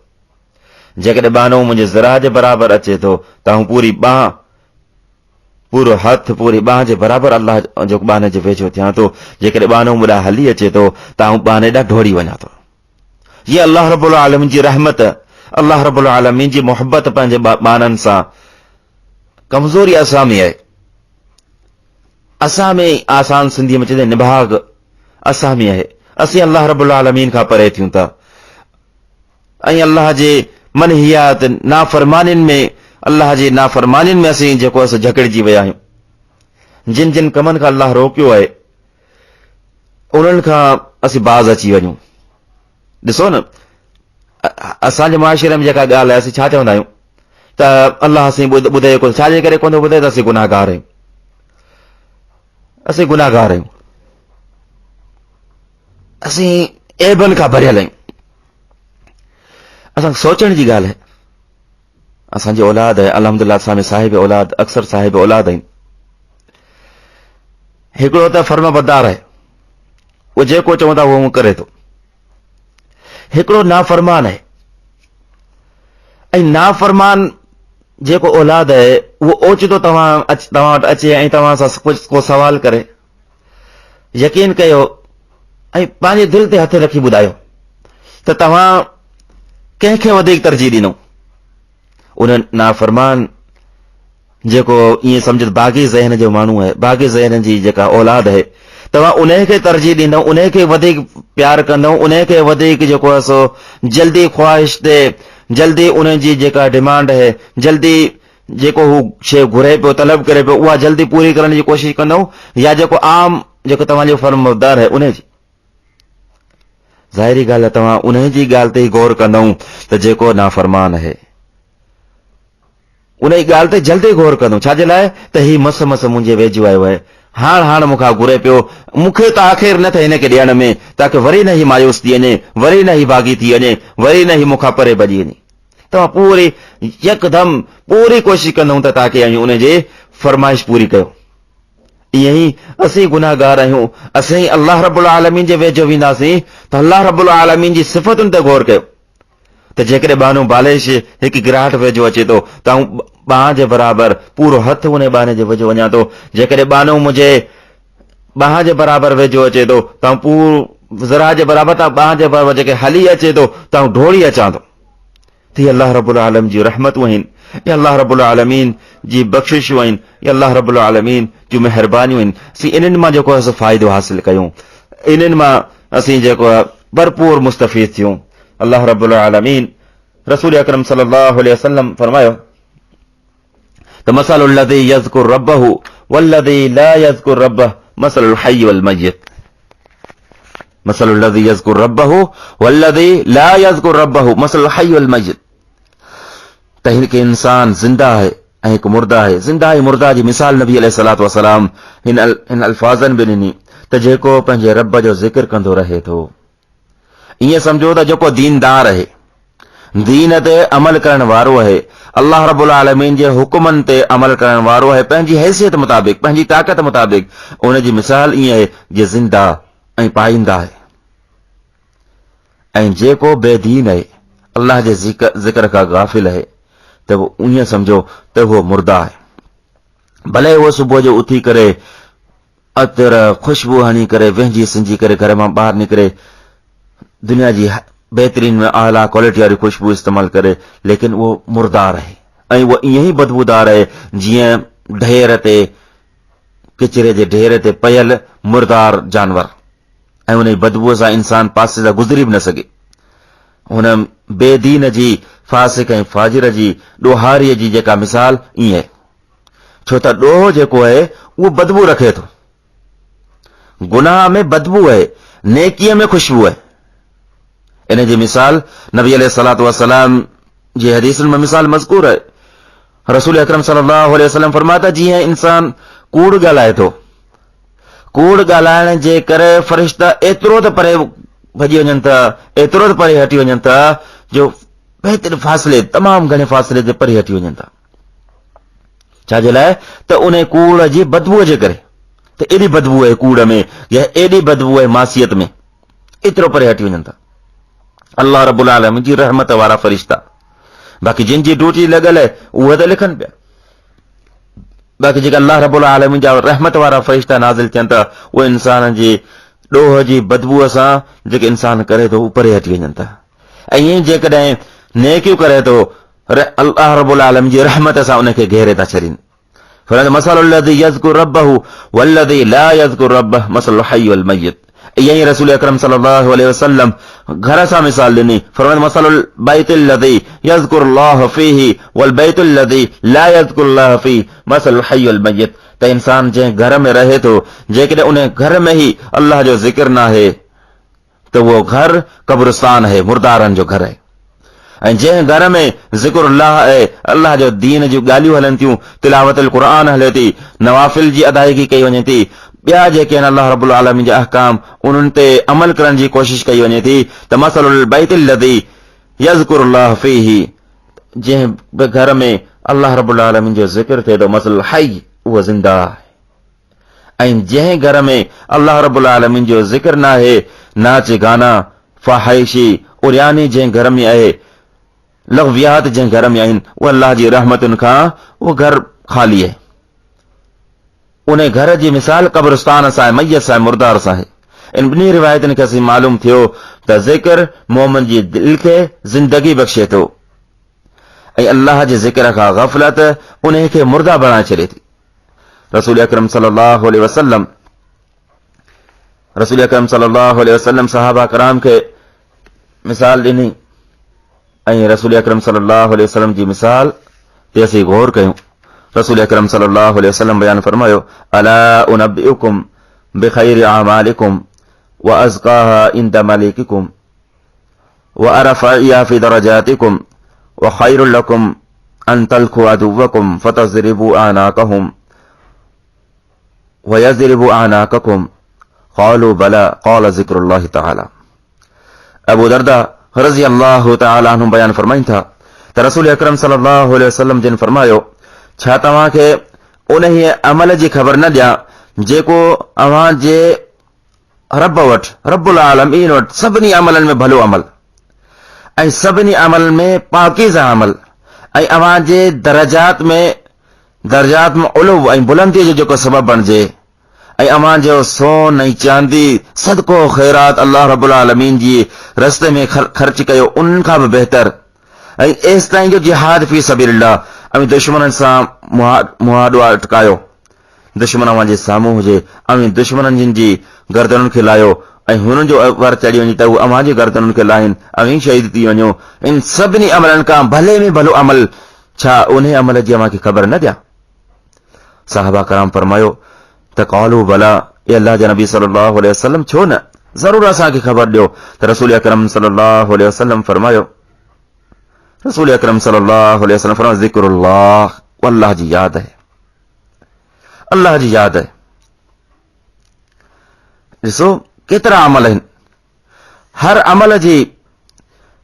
जेकॾहिं बानो मुंहिंजे ज़रा जे बराबरि अचे थो त आउं पूरी बांह पूरो हथ पूरी बांह जे बराबरि अल्लाह जो बाने जे वेझो थियां थो। जेकॾहिं बानो मुॾा हली अचे थो त आउं बाने ॾांहुं ढोड़ी वञां थो। हीअ अल्लाह रब्बुल आलमीन जी रहमत, अल्लाह रब्बुल आलमीन जी मोहबत पंहिंजे बाननि सां कमज़ोरी असां में आहे, असां में आसान सिंधीअ में चइजे निभाग असां में आहे। असीं अल्लाह रब्बुल आलमीन खां परे थियूं था ऐं अल्लाह जे मनहियात नाफ़रमानियुनि में, अल्लाह जे नाफ़रमानियुनि में असीं जेको असां झकड़जी विया आहियूं। जिन जिन कमनि खां अल्लाह रोकियो आहे उन्हनि खां असीं बाज़ अची वञूं। ॾिसो न, असांजे मुआशिरे में जेका ॻाल्हि आहे, असीं छा चवंदा आहियूं त अल्लाह असीं ॿुधे कोन, छाजे करे कोन ॿुधे त असीं गुनाहगार आहियूं, असीं गुनाहगार आहियूं, असीं ऐबनि खां भरियल आहियूं। असां सोचण जी ॻाल्हि आहे, असांजी औलाद आहे, अल्हम्दुलिल्लाह असां में साहिब औलाद, अक्सर साहिब औलाद आहिनि। हिकिड़ो त फर्माबरदार आहे, उहो जेको चवंदा उहो करे थो। हिकिड़ो नाफ़रमान आहे, ऐं नाफ़रमान जेको औलाद आहे उहो ओचितो तव्हां वटि अचे ऐं तव्हां सां को सवाल करे, यकीन कयो ऐं पंहिंजे दिलि ते हथ रखी ॿुधायो त तव्हां कंहिंखे वधीक तरजीह ॾींदो? उन नाफ़रमान जेको ईअं सम्झो बाग़ी ज़हन जो माण्हू आहे, बाग़ी ज़हन जी जेका औलाद आहे, तव्हां उन खे तरजीह ॾींदव, उन खे वधीक प्यार कंदव, उन खे वधीक जेको आहे सो जल्दी ख़्वाहिश ते, जल्दी उन जी जेका डिमांड आहे, जल्दी जेको हू शइ घुरे पियो, तलब करे पियो, उहा जल्दी पूरी करण जी कोशिशि कंदव, या जेको आम जेको तव्हांजो फर्माबरदार आहे उन जी? ज़ाहिरी ॻाल्हि आहे तव्हां उन जी ॻाल्हि ते ई गौर कंदव त जेको नाफ़रमान आहे उन जी ॻाल्हि ते जल्दी गौर कंदो। छाजे लाइ त ही मस मस मुंहिंजे वेझो आयो आहे, हाण मूंखां घुरे पियो, मूंखे त आख़िर न थिए हिन खे ॾियण में, ताकी वरी न ही मायूस थी वञे, वरी न ही बाग़ी थी वञे, वरी न ही मूंखां परे भॼी वञे। तव्हां पूरी यकदम पूरी कोशिशि कंदव त ताकी उन जी फरमाइश पूरी कयो। ईअं ई असीं गुनाहगार आहियूं, असीं अल्लाह रब्बुल आलमीन जे वेझो वेंदासीं त अल्लाह रब्बुल आलमीन जी सिफ़तुनि ते गौर कयो त जेकॾहिं बानो बालिश हिकु गिराहट वेझो अचे थो त बांह जे बराबरि पूरो हथ उन बाने जे वेझो वञा थो, जेकॾहिं बानो मुंहिंजे बांह जे बराबरि वेझो अचे थो त पूरो ज़रा जे बराबरि त बांह जे बराबरि जेके हली अचे थो त ढोड़ी अचां थो। त अल्लाह रब्बुल आलम जी रहमतूं आहिनि, या अल्लाह रब्बुल आलमीन जी बख़्शिशूं आहिनि, या अल्लाह रब्बुल आलमीन जूं महिरबानियूं आहिनि। असीं इन्हनि मां जेको आहे फ़ाइदो हासिल कयूं, इन्हनि मां असीं जेको आहे भरपूर मुस्तफ़ीद थियूं। अल्लाह रब्बुल आलमीन रसूल अकरम सल्लल्लाहु अलैहि वसल्लम फरमायो त मसलुल लज़ी यज़कुरु रब्बहु वल्लज़ी ला यज़कुरु रब्बहु मसलुल हय्य वल मय्यित। मसलुल लज़ी यज़कुरु रब्बहु वल्लज़ी ला यज़कुरु रब्बहु मसलुल हय्य वल मय्यित। त हिकु इंसान ज़िंदा आहे ऐं हिकु मुर्दा आहे। ज़िंदा ऐं मुर्दा जी मिसाल नबी अलैहिस्सलातु वस्सलाम हिन अल्फाज़नि में ॾिनी त जेको पंहिंजे रब जो ज़िक्र कंदो रहे थो, ईअं सम्झो त जेको दीनदार आहे, दीन ते अमल करण वारो आहे, अल्लाह रब्बुल आलमीन जे हुकुमनि ते अमल करण वारो आहे, पंहिंजी हैसियत मुताबिक़, पंहिंजी ताक़त मुताबिक़, उन जी मिसाल ईअं आहे जे ज़िंदा ऐं पाईंदा आहे। ऐं जेको बेदीन आहे, अल्लाह जे ज़िक्र खां गाफ़िल आहे, त ईअं सम्झो त उहो मुर्दा आहे। भले उहो सुबुह जो उथी करे अतर ख़ुशबू हणी करे वेंझी सिंझी करे घर मां ॿाहिरि निकिरे, दुनिया जी बहितरीन में आला क्वालिटी वारी ख़ुशबू इस्तेमालु करे, लेकिन उहो मुर्दार आहे ऐं उहो ईअं ई बदबूदार आहे जीअं ढेर ते, किचिरे जे ढेर ते पयल मुर्दार जानवर, ऐं उन जी बदबूअ सां इंसान पासे सां गुज़री बि न सघे। हुन बेदीन जी, फासिक ऐं फाजिर जी, ॾोहारीअ जी जेका मिसाल ईअं आहे, छो त ॾोहो जेको आहे उहो बदबू रखे थो, गुनाह में बदबू आहे, नेकीअ में ख़ुशबू आहे। इन जी मिसाल नबी अलैहिस्सलातु वस्सलाम जी हदीसुनि में मिसाल मज़कूर आहे। रसूल अकरम सल्लल्लाहु अलैहि वसल्लम फरमाता जीअं इंसान कूड़ ॻाल्हाए थो, कूड़ ॻाल्हाइण जे करे फ़रिश्ता एतिरो त परे भॼी वञनि था, एतिरो त परे हटी वञनि था जो बहितरीन फ़ासिले, तमामु घणे फ़ासिले ते परे हटी वञनि था। छाजे लाइ त उन कूड़ जी बदबूअ जे करे, त एॾी बदबू आहे कूड़ में, या एॾी बदबू आहे मासियत में, एतिरो परे हटी वञनि था। अल्लाह रब्बुल आलमीन जी रहमत वारा फ़रिश्ता, बाक़ी जिन जी ड्यूटी लॻल आहे उहे त लिखनि पिया, बाक़ी जेका अल्लाह रब्बुल आलमीन जा रहमत वारा फ़रिश्ता नाज़िल थियनि था, उहे इंसान जी ॾोह जी बदबूअ सां जेके इंसान करे थो परे हटी वञनि था। ऐं ईअं जेकॾहिं नेकियूं करे थो, अल्लाह रब्बुल आलमीन जी रहमत सां उनखे घेरे था छॾीनि। फरमाइनि मसलुल लज़ी यज़कुरु रब्बहु वल्लज़ी ला यज़कुरु रब्बहु मसलुल हय्य वल मय्यित। ईअं ई रसूल अकरम सल्लल्लाहु अलैहि वसल्लम घर सां मिसाल ॾिनी। फरमाइनि मसलुल बैतिल लज़ी यज़कुरुल्लाह फीही वल बैतुल लज़ी ला यज़कुरुल्लाह फीही मसलुल हय्य वल मय्यित। त इंसान जंहिं घर में रहे थो, जेकॾहिं उन घर में ही अल्लाह जो ज़िक्र न आहे त उहो घर कब्रिस्तान आहे, मुर्दारनि जो घर आहे। ऐं जंहिं घर में ज़िक्रुल्लाह आहे, अल्लाह जो दीन जूं ॻाल्हियूं हलनि थियूं, तिलावतुल क़ुरान हले थी, नवाफ़िल जी अदायगी कई वञे थी, ॿिया जेके आहिनि अल्लाह रब्बुल आलमीन जा अहकाम उन्हनि ते अमल करण जी कोशिश कई वञे थी, त मसलुल बैतिल लज़ी यज़कुरुल्लाह फीही, जंहिं घर में अल्लाह रब्बुल आलमीन जो ज़िक्र थिए थो, मसलुल हय्य उहो ज़िंदा आहे। ऐं जंहिं घर में अल्लाह रब्बुल आलमीन जो ज़िक्र न आहे, नाच गाना फ़ाहिशी उरियानी जंहिं घर में आहे, लग़वियात जंहिं घर में आहिनि, उहे अल्लाह जी रहमतुनि खां उहो घर ख़ाली आहे। उन घर जी मिसाल कब्रिस्तान सां आहे, मय्यत सां आहे, मुर्दार सां आहे। इन ॿिन्ही रिवायतुनि खे असीं मालूम थियो त ज़िक्र मोमिन जी दिलि खे ज़िंदगी बख़्शे थो ऐं अल्लाह जे ज़िक्र खां ग़फ़लत उन खे मुर्दा बणाए छॾे थी। रसूल अकरम सल्लल्लाहु अलैहि वसल्लम सहाबा कराम खे मिसाल ॾिनी ऐं रसूल अकरम सल्लल्लाहु अलैहि वसल्लम जी मिसाल ते असीं गौर कयूं। रसूल अकरम सल्लल्लाहु अलैहि वसल्लम बयान फरमायो, अला उनब्बिउकुम बिखैरि अमालिकुम व अज़काहा इंद मलिकिकुम व अरफ़इहा फी दरजातिकुम व खैरुल लकुम अन तल्क़ू अदुव्वकुम फतज़रिबू आनाकहुम व यज़रिबू आनाककुम क़ालू बला क़ाल ज़िक्रुल्लाह तआला। अबू दरदा रज़ी अल्लाह तआला अन्हु बयान फरमाइनि था त रसूल अकरम सल्लल्लाहु अलैहि वसल्लम जिन फरमायो, छा तव्हां खे उन ही अमल जी ख़बर न ॾियां जेको अव्हां जे रब वटि, रब्बुल आलमीन वटि सभिनी अमलनि में भलो अमल ऐं सभिनी अमल में पाकीज़ा अमल ऐं अव्हां जे दर्जात में उलू ऐं बुलंदीअ जो जेको सबबु बणिजे ऐं अव्हां जो सोन ऐं चांदी सदको ख़ैरात अल्लाह रब्बुल आलमीन जी रस्ते में ख़र्च कयो, उन्हनि खां बि बहितर ऐं एसि ताईं जो जिहाद फी सबीलिल्लाह ऐं दुश्मननि सां मुहादो अटकायो, दुश्मन अव्हां जे साम्हूं हुजे ऐं दुश्मननि जिन जी गर्दनुनि खे लायो ऐं हुननि जो वर चढ़ी वञे त उहे अव्हां जी गर्दनुनि खे लाहिनि ऐं शहीद थी वञो। इन सभिनी अमलनि खां भले में भलो अमल, छा उन अमल जी अव्हां खे ख़बर न ॾियां? साहबा कराम फरमायो त क़ालू बला, ए अल्लाह जे नबी सल्लल्लाहु अलैहि वसल्लम, छो न, ज़रूर असांखे ख़बर ॾियो। त रसूल अकरम सल्लल्लाहु अलैहि वसल्लम फरमायो, रसूल अकरम सल्लल्लाहु अलैहि वसल्लम फरमायो, ज़िक्रुल्लाह, अल्लाह जी याद है, अल्लाह जी याद है। ॾिसो केतिरा अमल आहिनि, हर अमल जी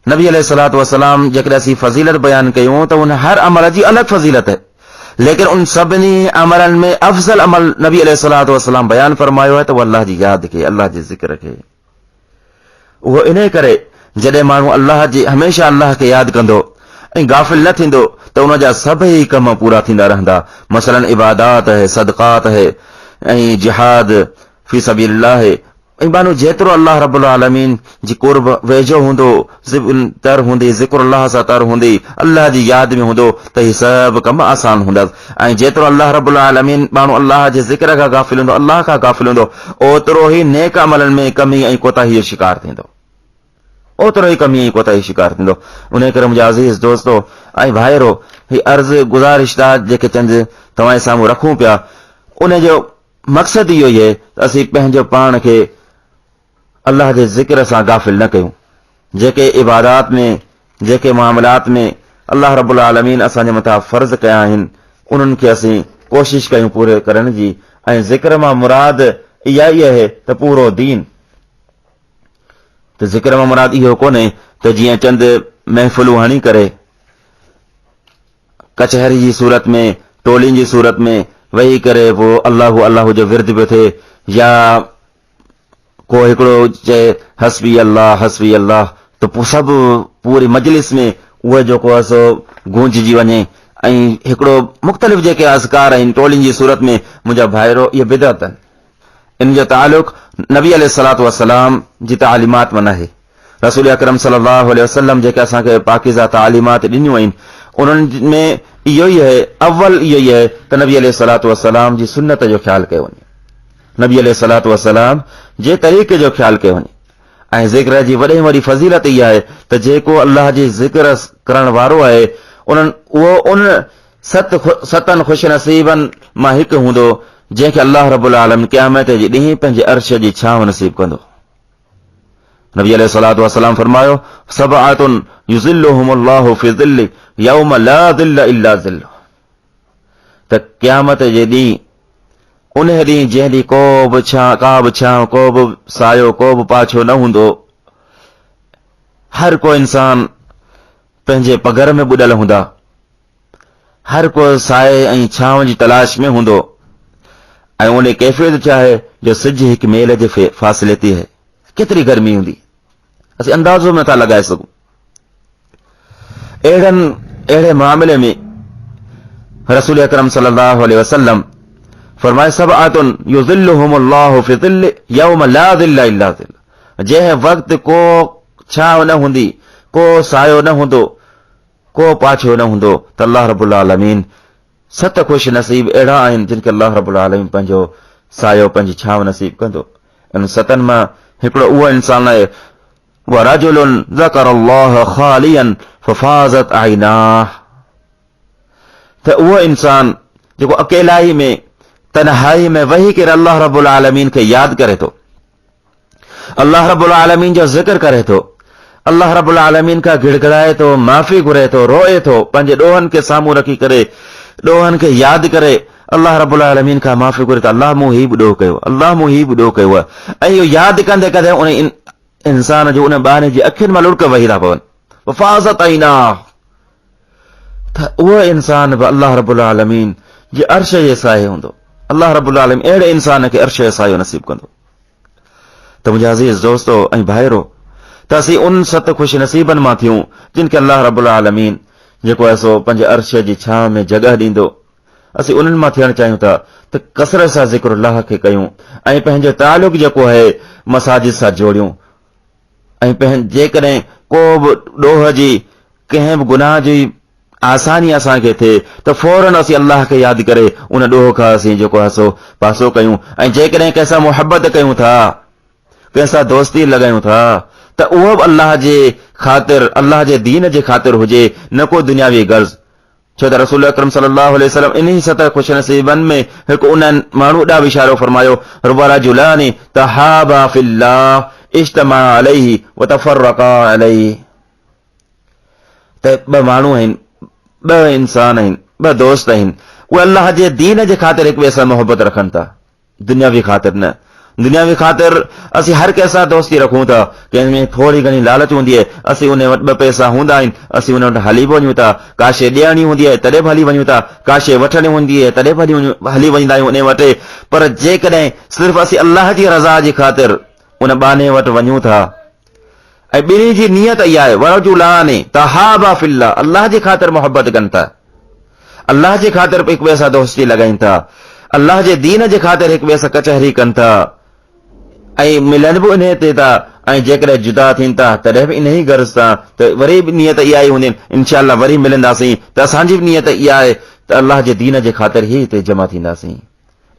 नबी अलैहिस्सलातु वस्सलाम जेकॾहिं असीं फज़ीलत बयान कयूं त उन हर अमल जी अलॻि फज़ीलत है, लेकिन उन सभिनी अमलनि में अफ़ज़ल अमल नबी अलैहिस्सलातु वस्सलाम बयान फरमायो है त उहो अल्लाह जी याद खे, अल्लाह जे ज़िक्र खे। उहो इन करे जॾहिं माण्हू अल्लाह जी हमेशह अल्लाह खे यादि कंदो ऐं गाफ़िल न थींदो त उन जा सभई कम पूरा थींदा रहंदा। मसलन इबादात है, सदक़ात है ऐं जिहाद फी सबीलिल्लाह है, ऐं माण्हू जेतिरो अल्लाह रब्बुल आलमीन जी कुर्ब वेझो हूंदो, तर हूंदी, ज़िक्रुल्लाह सां तर हूंदी, अल्लाह जी यादि में हूंदो त ही सभु कम आसान हूंदसि। ऐं जेतिरो अल्लाह रब्बुल आलमीन माण्हू अल्लाह जे ज़िक्र खां गाफ़िल हूंदो, अल्लाह खां गाफ़िल हूंदो, ओतिरो ई नेक अमलनि में कमी ऐं कोताही जो शिकार थींदो, ओतिरो ई कमी ऐं कोताही शिकार थींदो। उन करे मुंहिंजा अज़ीज़ दोस्तो ऐं भाइरो, ही अर्ज़ गुज़ारिशता जेके चंद तव्हां साम्हूं रखूं पिया, उन जो मक़सदु इहो ई आहे त असीं पंहिंजो पाण खे अल्लाह जे ज़िक्र सां गाफ़िल न कयूं। जेके इबादात में, जेके मामलात में अल्लाह रब्बुल आलमीन असांजे मथां फ़र्ज़ कया आहिनि, उन्हनि खे असीं कोशिश कयूं पूरे करण जी। ऐं ज़िक्र मां मुराद इहा ई आहे त पूरो दीन, त ज़िक्र मां मुराद इहो कोन्हे त जीअं चंद महफ़िलूं हणी करे कचहरी जी सूरत में, टोलियुनि जी सूरत में वेही करे पोइ अल्लाहु अल्लाहु जो विर्द पियो थिए, या को हिकिड़ो चए हस्बी अल्लाह, त पोइ सभु पूरी मजलिस में उहे जेको आहे सो गूंजजी वञे। ऐं हिकिड़ो मुख़्तलिफ़ जेके अज़कार आहिनि टोलियुनि जी सूरत में, मुंहिंजा भाइरो, इहे बिदअत आहिनि। इन जो तालुक़ नबी अलैहिस्सलातु वस्सलाम जी तालीमात में न आहे। रसूल अकरम सल्लल्लाहु अलैहि वसल्लम जेके असांखे पाकीज़ा तालीमात ॾिनियूं आहिनि, उन्हनि में इहो ई आहे, अव्वल इहो ई आहे त नबी अलैहिस्सलातु वस्सलाम जी सुन्नत जो ख्यालु कयो वञे, नबी अलैहिस्सलातु वस्सलाम जे तरीक़े जो ख्यालु कयो वञे। ऐं ज़िक्र जी वॾे में वॾी फज़ीलत इहा आहे त जेको अल्लाह जी ज़िक्र करण वारो आहे उहो उन सतनि ख़ुश नसीबनि मां हिकु हूंदो जंहिंखे अल्लाह रब्बुल आलमीन क़यामत जे ॾींहुं पंहिंजे अर्श जी छांव नसीब कंदो। नबी अलैहिस्सलातु वस्सलाम फरमायो, सबअतुन युज़िल्लुहुमुल्लाहु फी ज़िल्लि यौम ला ज़िल्ल इल्ला ज़िल्लुहु, त क़यामत जे ॾींहुं उन ॾींहुं जंहिं ॾींहुं का बि छांव, को बि सायो, को बि पाछो न हूंदो, हर को इंसान पंहिंजे पघर में ॿुॾल हूंदा, हर को साए ऐं छांव जी तलाश में हूंदो, ऐं उन कैफ़ियत छा आहे जो सिज हिकु मेल जे फ़ासिले ते आहे। केतिरी गर्मी हूंदी असीं अंदाज़ो नथा लॻाए सघूं। अहिड़े मामले में रसूल अकरम सल्लल्लाहु अलैहि वसल्लम फरमाए, सबअतुन युज़िल्लुहुमुल्लाहु फी ज़िल्लि यौम ला ज़िल्ल इल्ला ज़िल्लुहु, जंहिं वक़्त को छांव न हूंदी, को सायो न हूंदो, को पाछो न हूंदो, त अल्लाह रब्बुल आलमीन 7 ख़ुश नसीब अहिड़ा आहिनि जिन खे अल्लाह रब्बुल आलमीन पंहिंजो सायो, पंहिंजी छांव नसीब कंदो। इन 7 मां हिकिड़ो उहो इंसान आहे, वरजुलुन ज़करल्लाह ख़ालियन फफ़ाज़त ऐनाह, त उहो इंसान जेको अकेलाई में, तन्हाई में वेही करे अल्लाह रब्बुल आलमीन खे यादि करे थो, अल्लाह रब्बुल आलमीन जो ज़िक्र करे थो, अल्लाह रब्बुल आलमीन खां गिड़गिड़ाए थो, माफ़ी घुरे थो, रोए थो, पंहिंजे ॾोहनि खे साम्हूं रखी करे, ॾोहनि खे यादि करे अल्लाह रब्बुल आलमीन खां माफ़ी घुरे थो, अल्लाह मूं हीउ बि ॾोह कयो, अल्लाह मूं हीउ बि ॾोह कयो आहे। ऐं इहो यादि कंदे कंदे उन इंसान जो, उन ॿार जी अखियुनि मां लुड़क वही था पवनि, वफ़ाज़त ऐनाह, त उहो इंसान बि अल्लाह रब्बुल आलमीन जे अर्श जे साए हूंदो। अल्लाह रब्बुल आलमीन अहिड़े इंसान खे अर्श जो सायो नसीब कंदो। त मुंहिंजा अज़ीज़ दोस्तो ऐं भाइरो, त असीं उन 7 ख़ुश नसीबनि मां थियूं जिन खे अल्लाह रब्बुल आलमीन जेको आहे सो पंहिंजे अर्श जी छांव में जॻह ॾींदो। असीं उन्हनि मां थियणु चाहियूं था त कसरत सां ज़िक्र अल्लाह खे कयूं ऐं पंहिंजो तालुक़ जेको आहे मसाजिद सां जोड़ियूं, ऐं जेकॾहिं को बि ॾोह जी, कंहिं बि गुनाह जी आसानी असांखे थिए त फौरन असीं अल्लाह खे यादि करे उन ॾोह खां असीं जेको आहे सो पासो कयूं। ऐं जेकॾहिं कंहिंसां मुहबत कयूं था, कंहिंसां दोस्ती लॻायूं था, त उहो बि अल्लाह जे ख़ातिर, अल्लाह जे दीन जे ख़ातिर हुजे, न को दुनियावी गर्ज़। छो त रसूल अकरम सल्लल्लाहु अलैहि वसल्लम इन्ही 7 ख़ुश नसीबनि में हिकु उन्हनि माण्हू ॾांहुं इशारो फरमायो, रजुलानि तहाबा फिल्लाह इज्तमा अलैहि व तफर्रका अलैहि, त 2 माण्हू आहिनि, 2 इंसान आहिनि, 2 दोस्त आहिनि, उहे अल्लाह जे दीन जे ख़ातिर हिक ॿिए सां मोहबत रखनि था, दुनियावी ख़ातिर न। दुनियावी ख़ातिर असीं हर कंहिंसां दोस्ती रखूं था, कंहिं में थोरी घणी लालच हूंदी आहे, असीं उन वटि 2 पैसा हूंदा आहिनि, असीं उन वटि हली वञूं था, काशे ॾियणी हूंदी आहे तॾहिं बि हली वञूं था, काशे वठणी हूंदी आहे तॾहिं बि हली वेंदा आहियूं उन वटि। पर जेकॾहिं सिर्फ़ु असीं अल्लाह जी रज़ा जी ख़ातिर उन बाने वटि वञूं था, ऐं ॿिन्ही जी नियत इहा आहे, वरजुलानि तहाबा फिल्लाह, अल्लाह जी ख़ातिर मोहबत कनि था, अल्लाह जे ख़ातिर हिक ॿिए सां दोस्ती लॻाइनि था, अल्लाह जे दीन जे ख़ातिर हिक ॿिए सां कचहरी कनि था, ऐं मिलन बि इन ते था, ऐं जेकॾहिं जुदा थियनि था तॾहिं बि इन ई गर्ज़ सां, त वरी बि नियत इहा ई हूंदी, इंशाअल्लाह वरी मिलंदासीं, त असांजी बि नियत इहा आहे त अल्लाह जे दीन जे ख़ातिर ई हिते जमा थींदासीं।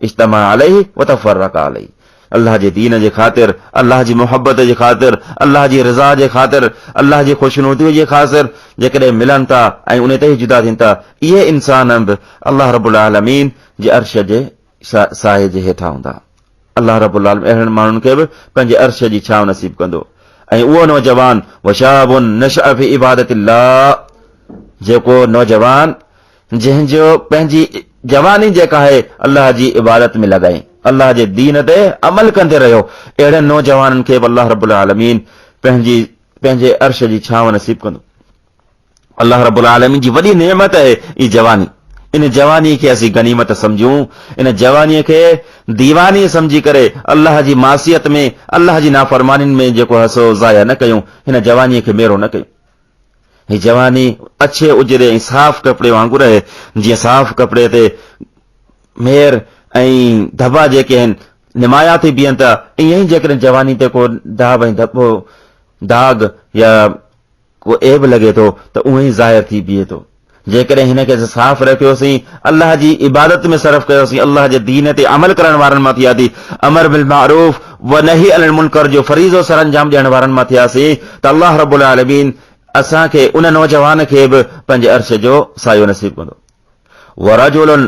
इज्तमा अलैहि व तफर्रका अलैहि, अल्लाह जे दीन जे ख़ातिर, अल्लाह जी मोहबत जे ख़ातिर, अल्लाह जी रज़ा जे ख़ातिर, अल्लाह जी ख़ुशनुदी जे ख़ातिर जेकॾहिं मिलनि था ऐं उन ते ई जुदा थियनि था, इहे इंसान बि अल्लाह रब्बुल आलमीन जे अर्श जे साए जे हेठां हूंदा। अल्लाह रब्बुल आलमीन अहिड़नि माण्हुनि खे बि पंहिंजे अर्श जी छांव नसीब कंदो। ऐं उहो नौजवान वशाबुन नशअ फी इबादतिल्लाह, जेको नौजवान जंहिंजो पंहिंजी जवानी जेका आहे अल्लाह जी इबादत में लॻाई, अल्लाह जे दीन ते अमल कंदे रहियो, अहिड़नि नौजवाननि खे बि अल्लाह रब्बुल आलमीन पंहिंजे अर्श जी छांव नसीब कंदो। अल्लाह रब्बुल आलमीन जी वॾी नेमत आहे ई जवानी। इन जवानी खे असीं गनीमत समझूं, इन जवानीअ खे दीवानी समझी करे अल्लाह जी मासियत में, अल्लाह जी नाफरमानियुनि में जेको आहे सो ज़ाया न कयूं, हिन जवानीअ खे मेरो न कयूं। हीअ जवानी अच्छे उजरे ऐं साफ़ कपिड़े वांगुरु आहे, जीअं साफ़ कपिड़े ते मेर ऐं धबा जेके आहिनि निमाया थी बीहनि था, ईअं ई जेकॾहिं जवानी ते को दाब ऐं दाग या को ऐब लॻे थो त उहो ई ज़ाहिर थी बीहे थो। जेकॾहिं हिन खे साफ़ रखियोसीं, अल्लाह जी इबादत में सर्फ कयोसीं, अल्लाह जे दीन ते अमल करण वारनि मां थियासीं, अमर बिल मारूफ व नही अनिल मुनकर जो फरीज़ो सरअंजाम ॾियण वारनि मां थियासीं, त अल्लाह रब्बुल आलमीन असांखे उन नौजवान खे बि पंहिंजे अर्श जो सायो नसीब कंदो। वरजुलन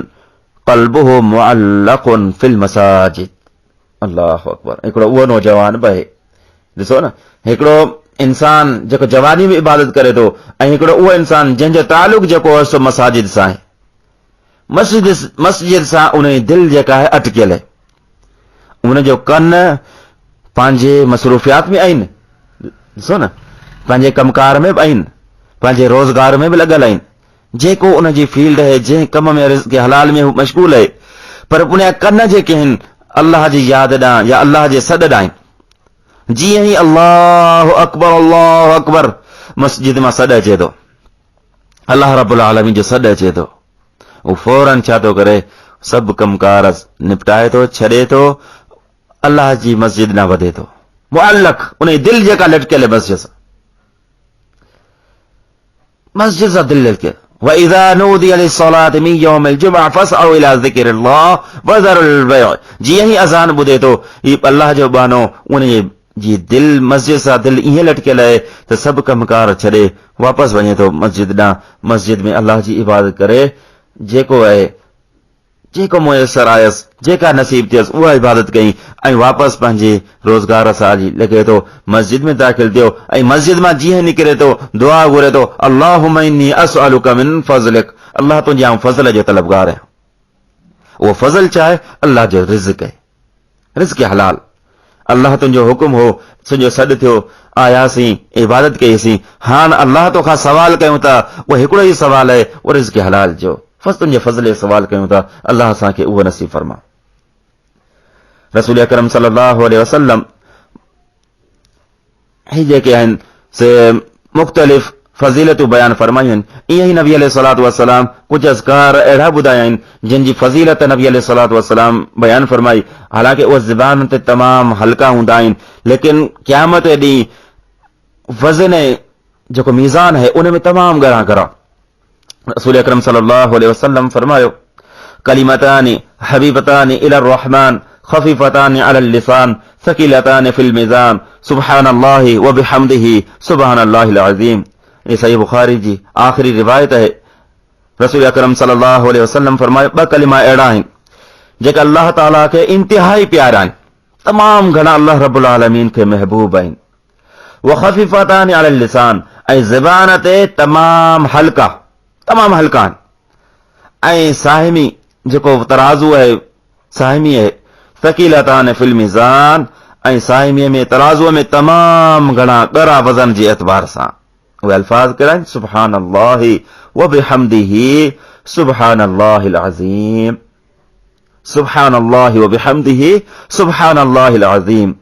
क़ल्बुहु मुअल्लक़ुन फिल मसाजिद, अल्लाहु अकबर। हिकिड़ो उहो नौजवान बि आहे, ॾिसो न, हिकिड़ो इंसान जेको जवानी में इबादत करे थो, ऐं हिकिड़ो उहो इंसान जंहिंजो तालुक जेको आहे सो मसाजिद सां आहे, मस्जिद सां उन जी दिलि जेका आहे अटकियल आहे, उनजो कन पंहिंजे मसरूफियात में आहिनि, ॾिसो न, पंहिंजे कमकार में बि आहिनि, पंहिंजे रोज़गार में बि लॻल आहिनि, जेको उन जी फील्ड आहे, जंहिं कम में रिज़्क़ हलाल में हू मशगूल आहे, पर उन जा कन जेके आहिनि अल्लाह जी यादि ॾांहुं या अल्लाह जे सॾ ॾांहुं। जीअं ई अल्लाहु अकबर मस्जिद मां सॾ अचे थो, अल्लाह रब्बुल आलमीन जो सॾ अचे थो, हू फौरन छा थो करे, सभु कमकार निपटाए थो, छॾे थो, अल्लाह जी मस्जिद ॾांहुं वधे थो। मुअल्लक़ उन जी दिलि जेका लटकियल आहे मस्जिद सां दिलि लटकियल। وَإِذَا نُودِيَ لِلصَّلَاةِ مِنْ يَوْمِ الْجُمْعَةِ فَاسْعَوْا إِلَى ذِكْرِ اللَّهِ وَذَرُوا الْبَيْعَ। जीअं ई अज़ान ॿुधे थो, ही अल्लाह जो बानो, उन जी दिलि मस्जिद सां दिलि ईअं लटकियल आहे त सभु कमकार छॾे वापसि वञे थो मस्जिद ॾांहुं, मस्जिद में अल्लाह जी इबादत करे, जेको आहे, जेको मुयसर आयसि, जेका नसीब थियसि उहा इबादत कई, ऐं वापसि पंहिंजे रोज़गार सां लॻे थो, मस्जिद में दाख़िल थियो, ऐं मस्जिद मां जीअं निकिरे थो दुआ घुरे थो, अल्लाहुम्मा इन्नी अस्अलुका मिन फज़लिक, अल्लाह तुंहिंजे आऊं फज़ल जो तलबगार आहियां। उहो फज़ल छा आहे? अल्लाह जो रिज़्क़ आहे, रिज़्क़ हलाल। अल्लाह तुंहिंजो हुकुम हो, तुंहिंजो सॾु थियो, आयासीं, इबादत कईसीं, हाणे अल्लाह तोखां सवाल कयूं था, उहो हिकिड़ो ई सवाल आहे, उहो रिज़्क़ हलाल जो, तुंहिंजे फज़ल जो सवाल कयूं था, अल्लाह असांखे उहो नसीब फरमा। रसूल अकरम सल्लल्लाहु अलैहि वसल्लम ही जेके आहिनि से मुख़्तलिफ़ फज़ीलतूं बयान फरमायूं आहिनि। ईअं ई नबी अलैहिस्सलातु वस्सलाम कुझु अज़कार अहिड़ा ॿुधाया आहिनि जिन जी फज़ीलत नबी अलैहिस्सलातु वस्सलाम बयान फरमाई। हालांकि उहे ज़बान ते तमामु हल्का हूंदा आहिनि, लेकिन क़यामत जे ॾींहुं वज़न जेको मीज़ान है उन में तमामु ॻरा ॻरा। रसूल अकरम सल्लल्लाहु अलैहि वसल्लम फरमायो, कलिमतानि हबीबतानि इलर रहमान खफीफतानि अलल लिसान सकीलतानि फिल मीज़ान सुब्हानल्लाहि व बिहम्दिही सुब्हानल्लाहिल अज़ीम। ये सही बुखारी जी आखिरी रिवायत है। रसूल अकरम सल्लल्लाहु अलैहि वसल्लम फरमायो, ॿ कलिमा अहिड़ा आहिनि जेका अल्लाह ताला खे इंतिहाई प्यारा आहिनि, तमामु घणा अल्लाह रब्बुल आलमीन खे महबूब आहिनि। व खफीफतानि अलल लिसान, ऐं ज़बान ते तमामु हल्का आहिनि, ऐं साहिमी जेको तराज़ू आहे, साहिमी आहे, सकीलतान फिल मीज़ान, ऐं साहिमीअ में तराज़ूअ में तमामु घणा ॻरा वज़न जे एतबार सां। उहे अल्फाज़ कहिड़ा आहिनि? सुब्हानल्लाहि व बिहम्दिही सुब्हानल्लाहिल अज़ीम, सुब्हानल्लाहि व बिहम्दिही सुब्हानल्लाहिल अज़ीम।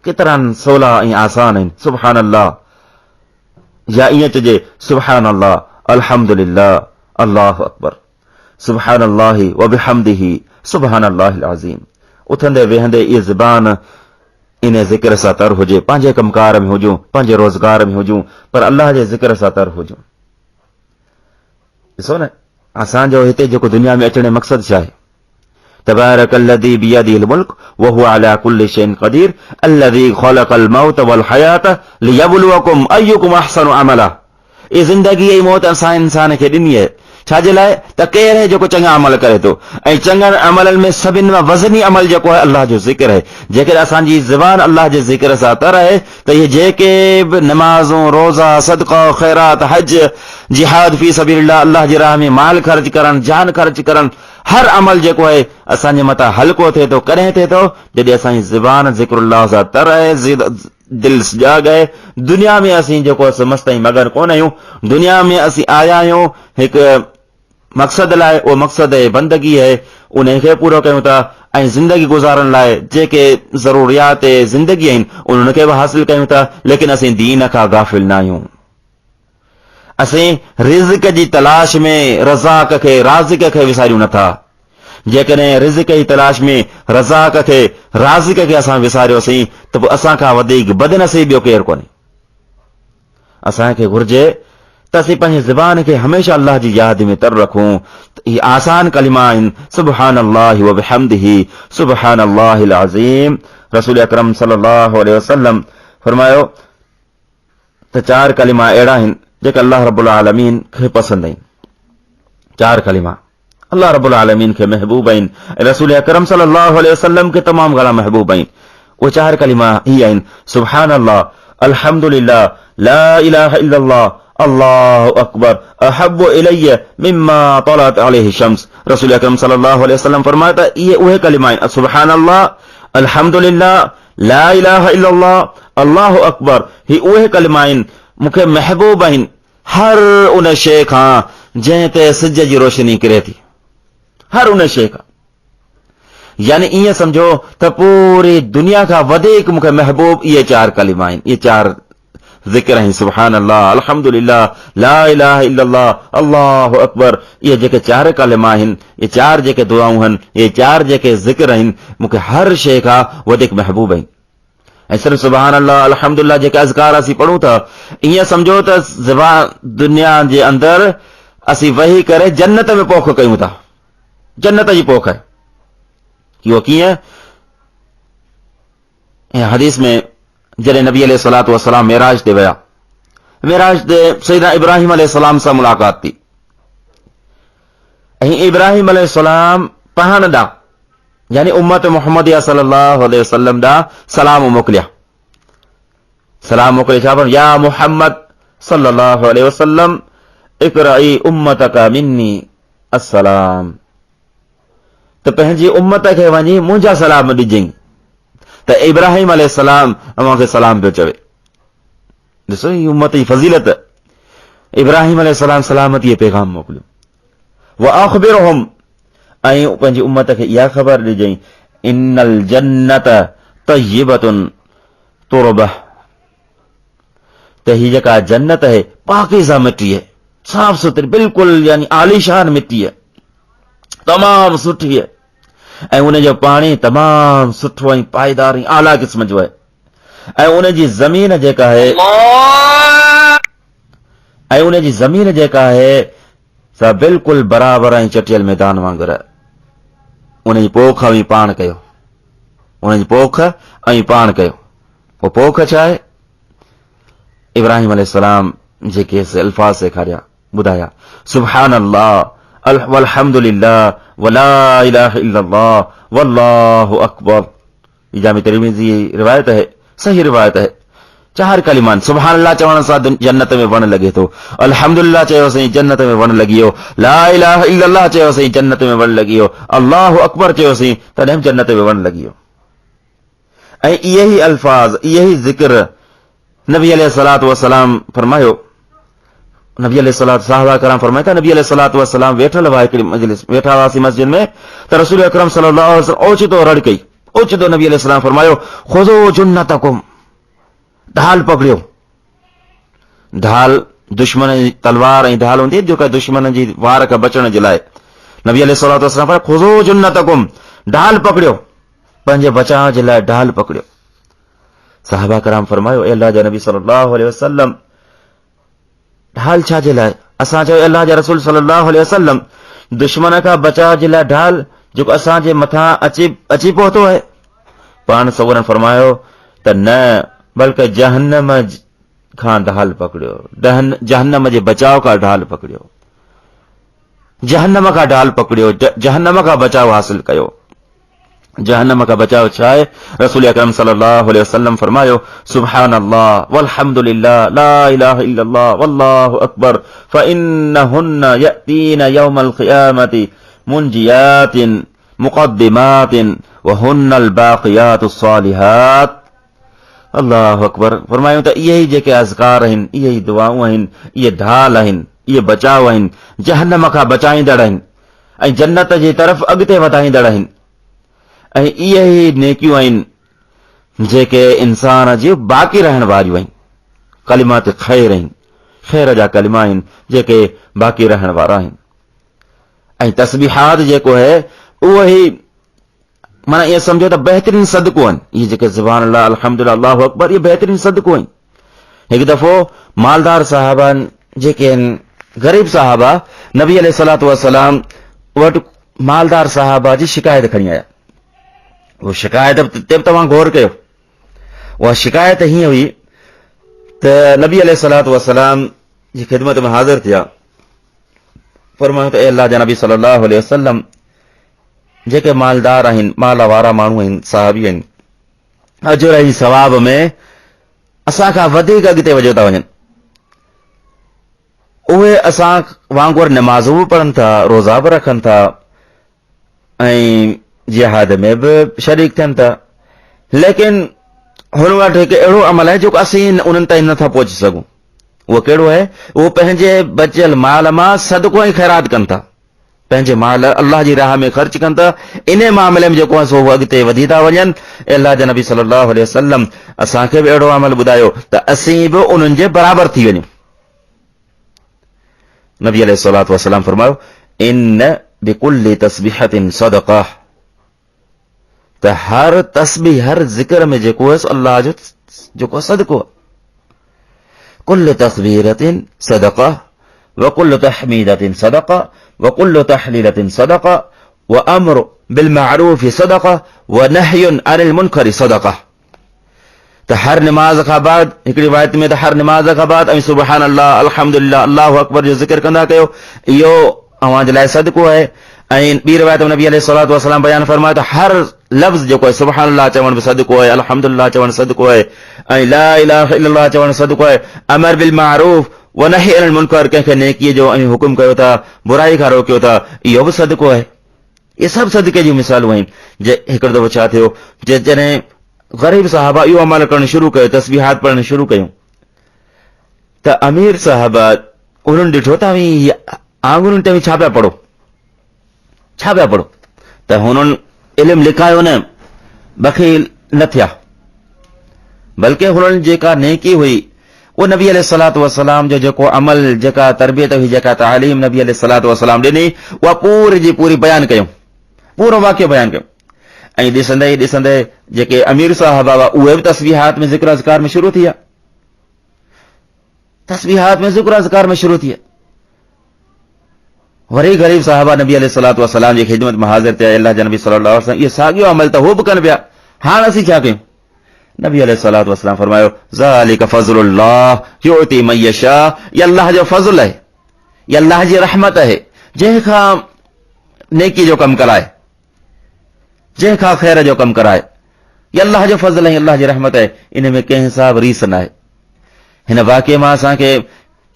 केतिरा सवला ऐं आसान आहिनि। सुब्हानल्लाह, या ईअं चइजे सुब्हानल्लाह अल्हम्दुलिल्लाह अल्लाहु अकबर, सुब्हानल्लाहि व बिहम्दिही सुब्हानल्लाहिल अज़ीम। उथंदे वेहंदे इहे ज़बान इन ज़िक्र सां तर हुजे, पंहिंजे कमकार में हुजूं, पंहिंजे रोज़गार में हुजूं, पर अल्लाह जे ज़िक्र सां तर हुजूं। ॾिसो न, असांजो हिते जेको दुनिया में अचण जो मक़सदु छा आहे? तबारकल्लज़ी बियदिहिल मुल्क व हुवा अला कुल्लि शैइन क़दीर अल्लज़ी ख़लक़ल मौत वल हयात लियब्लुवकुम अय्युकुम अहसनु अमला। ये ज़िंदगी ऐं मौत असां इंसान खे ॾिनी आहे छाजे लाइ? त केरु आहे जेको चङा अमल करे थो, ऐं चङनि अमलनि में सभिनि मां वज़नी अमल जेको आहे अल्लाह जो ज़िक्र आहे। जेकॾहिं असांजी ज़बान अल्लाह जे ज़िक्र सां तर आहे त इहे जेके बि नमाज़ूं, रोज़ा, सदका, ख़ैरात, हज, जिहाद फी सबीलिल्लाह, अल्लाह जी राह में माल ख़र्च करणु, जान ख़र्च करणु, हर अमल जेको आहे असांजे मथां हल्को थिए थो। कॾहिं थिए थो? जॾहिं असांजी ज़बान ज़िक्रुल्लाह सां तर आहे, दिल जाग आहे। दुनिया में असीं जेको मस्त ऐं मगन कोन आहियूं, दुनिया में असीं आया आहियूं हिकु मक़सद लाइ, उहो मक़सद आहे बंदगी आहे, उन खे पूरो कयूं था, ऐं ज़िंदगी गुज़ारण लाइ जेके ज़रूरियात ज़िंदगी आहिनि उनखे बि हासिल कयूं था, लेकिन असीं दीन खां गाफ़िल न आहियूं। असीं रिज़्क़ जी तलाश में रज़ाक खे, राज़िक खे विसारियूं नथा। जेकॾहिं रिज़्क़ जी तलाश में रज़ाक खे, राज़िक खे असां विसारियोसीं त पोइ असां खां वधीक बदनसीब ॿियो केरु कोन्हे। असांखे घुर्जे त असीं पंहिंजी ज़बान खे हमेशह अल्लाह जी यादि में तर रखूं। इहे आसान कलिमा आहिनि, सुबहान अल्लाहि व बिहम्दिही, सुबहान अल्लाहिल अज़ीम। रसूल अकरम सल्लल्लाहु अलैहि वसल्लम फरमायो त 4 कलिमा अहिड़ा आहिनि जेके अल्लाह रब्बुल आलमीन खे पसंदि आहिनि। 4 कलिमा अल्लाह रब्बुल आलमीन खे महबूब आहिनि, रसूल अकरम सल्लल्लाहु अलैहि वसल्लम खे तमामु घणा महबूब आहिनि। उहे 4 कलिमा ही आहिनि, सुबहान अल्लाह, अल्हम्दुलिल्लाह, ला इलाहा इल्लल्लाह, अल्लाहु अकबर, अहब्बु इलैया मिम्मा तलअत अलैहि शम्स। रसूल अकरम सल्लल्लाहु अलैहि वसल्लम फरमाया त ये उहे कलिमा आहिनि, सुबहान अल्लाह, अल्हम्दुलिल्लाह, ला इलाहा इल्लल्लाह, अल्लाहु अकबर। ही उहे कलिमा आहिनि मूंखे महबूब आहिनि हर उन शइ खां जंहिं ते सिज जी रोशनी किरे थी, हर उन शइ खां। यानी ईअं सम्झो त पूरी दुनिया खां वधीक मूंखे महबूब इहे 4 कलिमा आहिनि, इहे 4 ज़िक्र आहिनि, सुबहान अल्लाह, अल्हम्दुलिल्लाह, ला इलाहा इल्लल्लाह, अल्लाहु अकबर। इहे जेके 4 कलिमा आहिनि, इहे 4 जेके दुआऊं आहिनि, इहे 4 जेके ज़िक्र आहिनि, मूंखे हर शइ खां वधीक महबूब आहिनि। ऐं सिर्फ़ सुबहान अल्लाह, अल्हम्दुलिल्लाह जेके अज़कार असीं पढ़ूं था, ईअं सम्झो त दुनिया जे अंदरि असीं वेही करे जन्नत में पोख कयूं था, जन्नत जी पोख आहे। इहो कीअं? ऐं हदीस में जॾहिं नबी अलैहिस्सलातु वस्सलाम मेराज ते विया, मेराज ते सैयदना इब्राहिम अलैहिस्सलाम सां मुलाक़ात थी, ऐं इब्राहिम अलैहिस्सलाम पाण ॾांहुं यानी उम्मत मुहम्मदिया सल्लल्लाहु अलैहि वसल्लम ॾांहुं सलाम मोकिलिया। सलाम मोकिले छा? या मुहम्मद सल्लल्लाहु अलैहि वसल्लम, इक़राई उम्मतका मिन्नी अस्सलाम। त पंहिंजी उम्मत खे वञी मुंहिंजा सलाम ॾिजईं। त इब्राहिम अलैहिस्सलाम अव्हांखे सलाम पियो चवे। ॾिसो ही उम्मत जी फज़ीलत। इब्राहिम अलैहिस्सलाम सलामतीअ पैगाम मोकिलियो। व अख़बिरहुम, ऐं पंहिंजी उम्मत खे इहा ख़बर ॾिजईं, इन्नल जन्नत तय्यबतुन तुरबह, त ही जेका जन्नत है पाकीज़ा मिट्टी है, साफ़ सुथरी, बिल्कुलु यानी आलीशान मिट्टी है, तमामु सुठी है, ऐं उन जो पाणी तमामु सुठो ऐं पाइदार ऐं आला क़िस्म जो आहे। ऐं उन जी ज़मीन जेका है, ऐं उन जी ज़मीन जेका है सा बिल्कुलु बराबरि ऐं चटियल मैदान वांगुरु। उन जी पोख ऐं पाण कयो, उन जी पोख ऐं पाण कयो। पोइ पोख छा आहे? इब्राहिम अलैहिस्सलाम जेके अल्फाज़ सेखारिया, ॿुधाया, सुब्हान अल्लाह वल्हम्दुलिल्लाह वला इलाहा इल्लल्लाह वल्लाहु अकबर। ये जामी तिरमिज़ी रिवायत है, सही रिवायत है। 4 कलिमा, सुब्हान अल्लाह चवण सां जन्नत में वण लॻे थो, अल्हम्दुलिल्लाह चयोसीं जन्नत में वण लॻी वियो, ला इलाहा इल्लल्लाह चयोसीं जन्नत में वण लॻी वियो, अल्लाहु अकबर चयोसीं तॾहिं जन्नत में वण लॻी वियो। ऐं इहे ई अल्फाज़, इहे ई ज़िक्र नबी अलैहिस्सलातु वस्सलाम फरमायो। नबी अलैहिस्सलातु सहाबा कराम फरमाया था, नबी अलैहिस्सलातु वस्सलाम वेठल हुआ हिकिड़ी मजलिस, वेठा हुआसीं मस्जिद में, त रसूल अकरम सल्लल्लाहु अलैहि वसल्लम ओचितो रड़ कई। ओचितो नबी अलैहिस्सलाम फरमायो, खुज़ू जुन्नतकुम, ढाल पकड़ियो। ढाल दुश्मन जी तलवार ऐं ढाल हूंदी जेका दुश्मन जी वार खां बचण जे लाइ। नबी अलैहिस्सलातु वस्सलाम फरमायो, खुज़ू जुन्नतकुम, ढाल पकड़ियो, पंहिंजे बचाव जे लाइ ढाल पकड़ियो। सहाबा कराम फरमायो, ए अल्लाह जा नबी सल्लल्लाहु अलैहि वसल्लम, ढाल छा जे लाइ? असां चयो, अल्लाह जा रसूल सल्लल्लाहु अलैहि वसल्लम, दुश्मन खां बचाव जे लाइ ढाल जेको असांजे मथां अची पहुतो आहे। पाण सवरन फरमायो त न, बल्कि जहन्नम खां ढाल पकड़ियो, जहन्नम जे बचाव खां ढाल पकड़ियो, जहन्नम खां ढाल पकड़ियो, जहन्नम खां बचाव हासिल कयो। जहन्नम का बचाव छा आहे? रसूल अकरम सल्लल्लाहु अलैहि वसल्लम फरमायो, सुब्हान अल्लाह वल्हम्दुलिल्लाह ला इलाहा इल्लल्लाह वल्लाहु अकबर फइन्नहुन्न यअतीन यौमल क़ियामति मुंजियातिन मुक़द्दिमातिन व हुन्नल बाक़ियातुस सालिहात। अल्लाहु अकबर। फरमायूं त इहे ई जेके अज़कार आहिनि, इहे ई दुआऊं आहिनि, इहे ढाल आहिनि, इहे बचाव आहिनि, जहन्नम खां बचाईंदड़ आहिनि ऐं जन्नत जी तरफ़ अॻिते वधाईंदड़ आहिनि। ऐं इहे ई नेकियूं आहिनि जेके इंसान जी बाक़ी रहण वारियूं आहिनि। कलिमात ख़ैर आहिनि, ख़ैर जा कलिमा आहिनि जेके बाक़ी रहण वारा आहिनि। ऐं तस्बीहात जेको है उहो ई माना इहो सम्झो त बहितरीन सदको आहिनि। इहे जेके ज़ुबान अल्लाह, अल्हम्दुलिल्लाह, अल्लाहु अकबर, इहे बहितरीन सदको आहिनि। हिकु दफ़ो मालदार साहबान जेके आहिनि ग़रीब साहबा नबी अलैहिस्सलातु वस्सलाम वटि मालदार साहबा जी शिकायत खणी आया। उहो शिकायत ते बि तव्हां गौर कयो। उहा शिकायत हीअं हुई त नबी अलैहिस्सलातु वस्सलाम जी ख़िदमत में हाज़िर थिया। फरमायो त ए अल्लाह जा नबी सल्लल्लाहु अलैहि वसल्लम, जेके मालदार आहिनि, माल वारा माण्हू आहिनि, साहबी आहिनि, अजुर ऐं सवाब में असां खां वधीक अॻिते वधियो था वञनि। उहे असां वांगुरु नमाज़ूं बि पढ़नि था, रोज़ा बि रखनि था ऐं जिहाद में बि शरीक थियनि था, लेकिन हुन वटि हिकु अहिड़ो अमल आहे जेको असीं उन्हनि ताईं नथा पहुची सघूं। उहो कहिड़ो आहे? उहो पंहिंजे बचियल माल मां सदको ऐं ख़ैरात कनि था, पंहिंजे माल अल्लाह जी राह में ख़र्च कनि था। इन मामले में जेको आहे सो अॻिते वधी था वञनि। अल्लाह जा नबी सल्लल्लाहु अलैहि वसल्लम असांखे बि अहिड़ो अमल ॿुधायो त असीं बि उन्हनि जे बराबरि थी वञूं। नबी अलैहिस्सलातु वस्सलाम फरमायो, इन बिकुल्लि तस्बीहतिन सदका, त हर तस्बीह, हर ज़िक्र में जेको आहे अल्लाह जो जेको सदको आहे। कुल्लु तस्बीरतिन सदका व कुल्लु तहमीदतिन सदका व कुल्लु तहलीलतिन सदका व अम्रु बिल मारूफ सदका व नह्युन अनिल मुनकर सदका। त हर नमाज खां बाद, हिकिड़ी रिवायत में त हर नमाज खां बाद ऐं सुबहान अल्लाह, अल्हम्दुलिल्लाह, अल्लाहु अकबर जो ज़िक्र कंदा कयो, इहो अव्हां जे लाइ सदको आहे। ऐं ॿी रिवायत में नबी अलैहिस्सलातु वस्सलाम बयान फरमायो त हर लफ़्ज़ जेको आहे सुबहान अल्लाह चवण बि सदको आहे, अल्हम्दुलिल्लाह चवण सदको आहे, ऐं ला इलाहा इल्लल्लाह चवण सदको आहे, अमर बिल मारूफ व नही अनिल मुनकर, कंहिंखे नेकीअ जो ऐं हुकुम कयो था, बुराई खां रोकियो था, इहो बि सदको आहे। इहे सभु सदके जूं मिसालूं आहिनि। हिकिड़ो दफ़ो छा थियो, जॾहिं ग़रीब साहबा इहो अमल करणु शुरू कयो, तस्बीहात पढ़णु शुरू कयूं, त अमीर साहबा उन्हनि ॾिठो त आंगुरुनि ते छा पिया पढ़ो, छा पिया पढ़ो, त हुननि इल्मु लिकायो न, बख़ील न थिया, बल्कि हुननि जेका नेकी हुई उहो नबी अलैहिस्सलातु वस्सलाम जो जेको अमल, जेका तरबियत हुई, जेका तालीम नबी अलैहिस्सलातु वस्सलाम ॾिनी, उहा पूरी जी पूरी बयानु कयूं, पूरो वाक़ियो बयानु कयूं। ऐं ॾिसंदे ॾिसंदे जेके अमीर साहबा हुआ उहे बि तस्बीहात में ज़िक्र अज़कार में शुरू थी विया, तस्बीहात में ज़िक्र अज़कार में शुरू थी विया। वरी ग़रीब साहबा नबी अलैहिस्सलातु वस्सलाम जी ख़िदमत में हाज़िर थिया। अल्लाह जा नबी सल्लल्लाहु अलैहि वसल्लम, इहो साॻियो अमल त हो बि कनि पिया, हाणे असीं छा कयूं? नबी अलैहिस्सलातु वस्सलाम फरमायो, ज़ालिका फ़ज़्लुल्लाह युअती मन यशा, इहा अल्लाह जो फज़ल आहे, इहा अल्लाह जी रहमत आहे। जंहिंखां नेकी जो कमु कराए, जंहिंखां ख़ैर जो कमु कराए, इहा अल्लाह जो फज़ल आहे, अल्लाह जी रहमत आहे। इन में कंहिं हिसाब रीस न आहे। हिन वाक़िए मां असांखे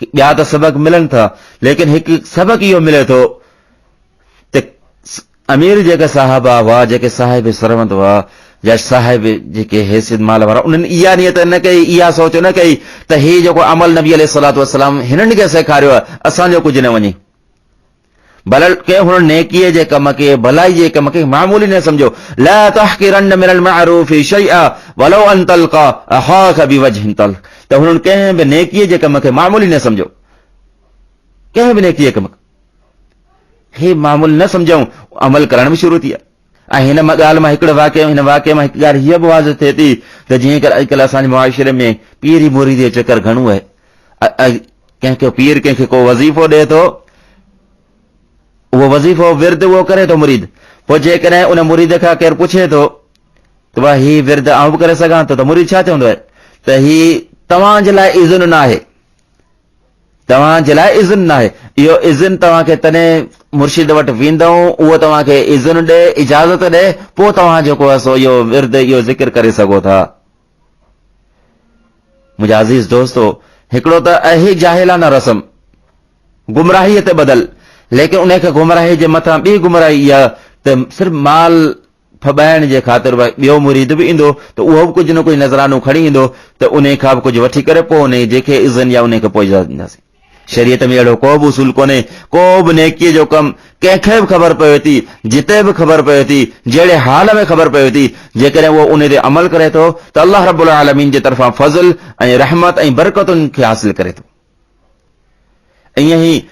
ॿिया त सबक मिलनि था, लेकिन हिकु सबक इहो मिले थो त अमीर जेके साहबा हुआ, जेके साहिब सरवंत हुआ या साहिब जेके हैसियत माल वारा, उन्हनि इहा नियत न कई, इहा सोच न कई त हीउ जेको अमल नबी अलैहिस्सलातु वस्सलाम हिननि खे सेखारियो आहे, असांजो कुझु न वञे। बल्कि हुननि नेकीअ जे कम खे, भलाई जे कम खे मामूली न सम्झो। ला तहक़िरन्न मिनल मअरूफ़ि शैअ वलौ अन तल्क़ा अख़ाक बिवजहिन तल्क़, त हुननि कंहिं बि नेकीअ जे कम खे मामूली न सम्झो, कंहिं बि नेकीअ कम खे मामूली न सम्झूं, अमल करण बि शुरू थी विया। ऐं हिन ॻाल्हि मां हिकिड़ो वाक़ियो, हिन वाक़िए मां हिकु ॻाल्हि हीअ बि वाज़ थिए थी त जीअं करे अॼुकल्ह असांजे मुआशिरे में पीरी मुरीद जो चकर घणो आहे। कंहिंखे पीर कंहिंखे को वज़ीफ़ो ॾिए थो, उहो वज़ीफ़ो विर्द उहो करे थो मुरीद, पोइ जेकॾहिं उन मुरीद खां केरु पुछे थो त भाई हीउ विर्द आउं बि करे सघां थो, त मुरीद छा चवंदो आहे त हीउ तव्हां जे लाइ इज़्न न आहे, तव्हां जे लाइ इज़्न न आहे। इहो इज़्न तव्हांखे तॾहिं मुर्शिद वटि वेंदऊं, उहो तव्हांखे इज़्न ॾे, इजाज़त ॾे, पोइ तव्हां जेको आहे सो इहो विर्द, इहो ज़िक्र करे सघो था। मुंहिंजा अज़ीज़ दोस्तो, हिकिड़ो त आहे जाहिलाना रस्म, गुमराहीअ ते बदल, लेकिन उनखे गुमराही जे मथां ॿी गुमराही इहा त सिर्फ़ु माल फॿाइण जे ख़ातिर ॿियो मुरीद बि ईंदो त उहो बि कुझु न कुझु नज़रानो खणी ईंदो, त उन खां बि कुझु वठी करे पोइ उन जेके इज़्न या उनखे पोइ इजाज़त ॾींदासीं। शरीयत में अहिड़ो को बि उसूल कोन्हे, को बि नेकीअ जो कमु कंहिंखे बि ख़बर पवे थी, जिते बि ख़बर पवे थी, जहिड़े हाल में ख़बर पवे थी, जेकॾहिं उहो उन ते अमल करे थो त अल्लाह रब्बुल आलमीन जे तरफ़ां फज़ल ऐं रहमत ऐं बरकतुनि खे हासिल करे थो। ईअं ई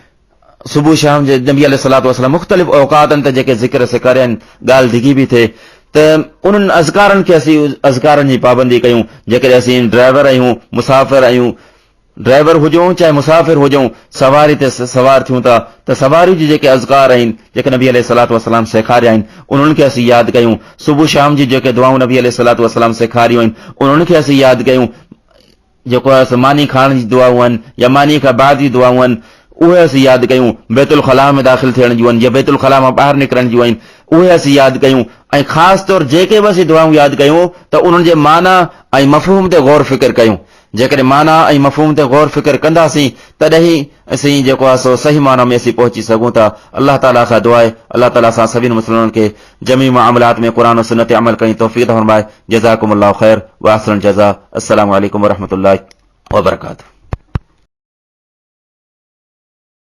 सुबुह शाम जे नबी अलैहिस्सलातु वस्सलाम मुख़्तलिफ़ औक़ातनि ते जेके ज़िक्र सेखारिया आहिनि, ॻाल्हि डिघी बि थिए त उन्हनि अज़कारनि खे असीं अज़कारनि जी पाबंदी कयूं। जेकॾहिं असीं ड्राइवर आहियूं, मुसाफ़िर आहियूं, ड्राइवर हुजूं चाहे मुसाफ़िर हुजूं, सवारी ते सवार थियूं था त सवारी जी जेके अज़कार आहिनि जेके नबी अलैहिस्सलातु वस्सलाम सेखारिया आहिनि उन्हनि खे असीं यादि कयूं। सुबुह शाम जी जेके दुआऊं नबी अलैहिस्सलातु वस्सलाम सेखारियूं आहिनि उन्हनि खे असीं यादि कयूं। जेको आहे मानी खाइण जी दुआऊं आहिनि या मानी खां बाद जी दुआऊं आहिनि उहे असीं यादि कयूं। बैतुल ख़ला में दाख़िल थियण जूं आहिनि या बैतुल ख़ला मां ॿाहिरि निकिरण जूं आहिनि उहे असीं यादि कयूं। ऐं ख़ासि तौर जेके बि असीं दुआऊं यादि कयूं त उन्हनि जे माना ऐं मफ़हूम ते गौर फ़िक्र कयूं। जेकॾहिं माना ऐं मफ़हूम ते गौर फ़िक्र कंदासीं तॾहिं असीं जेको आहे सो सही माना में असीं पहुची सघूं था। अलाह ताला खां दुआ आहे अलाह ताला असां सभिनी मुस्लिमनि खे जमी मामलात में क़ुरान और सुन्नत ते अमल करण जी तौफ़ीक़ फरमाए। जज़ाकुमुल्लाहु ख़ैर व अहसनुल जज़ा। अस्सलामु अलैकुम व रहमतुल्लाहि व बरकातहू।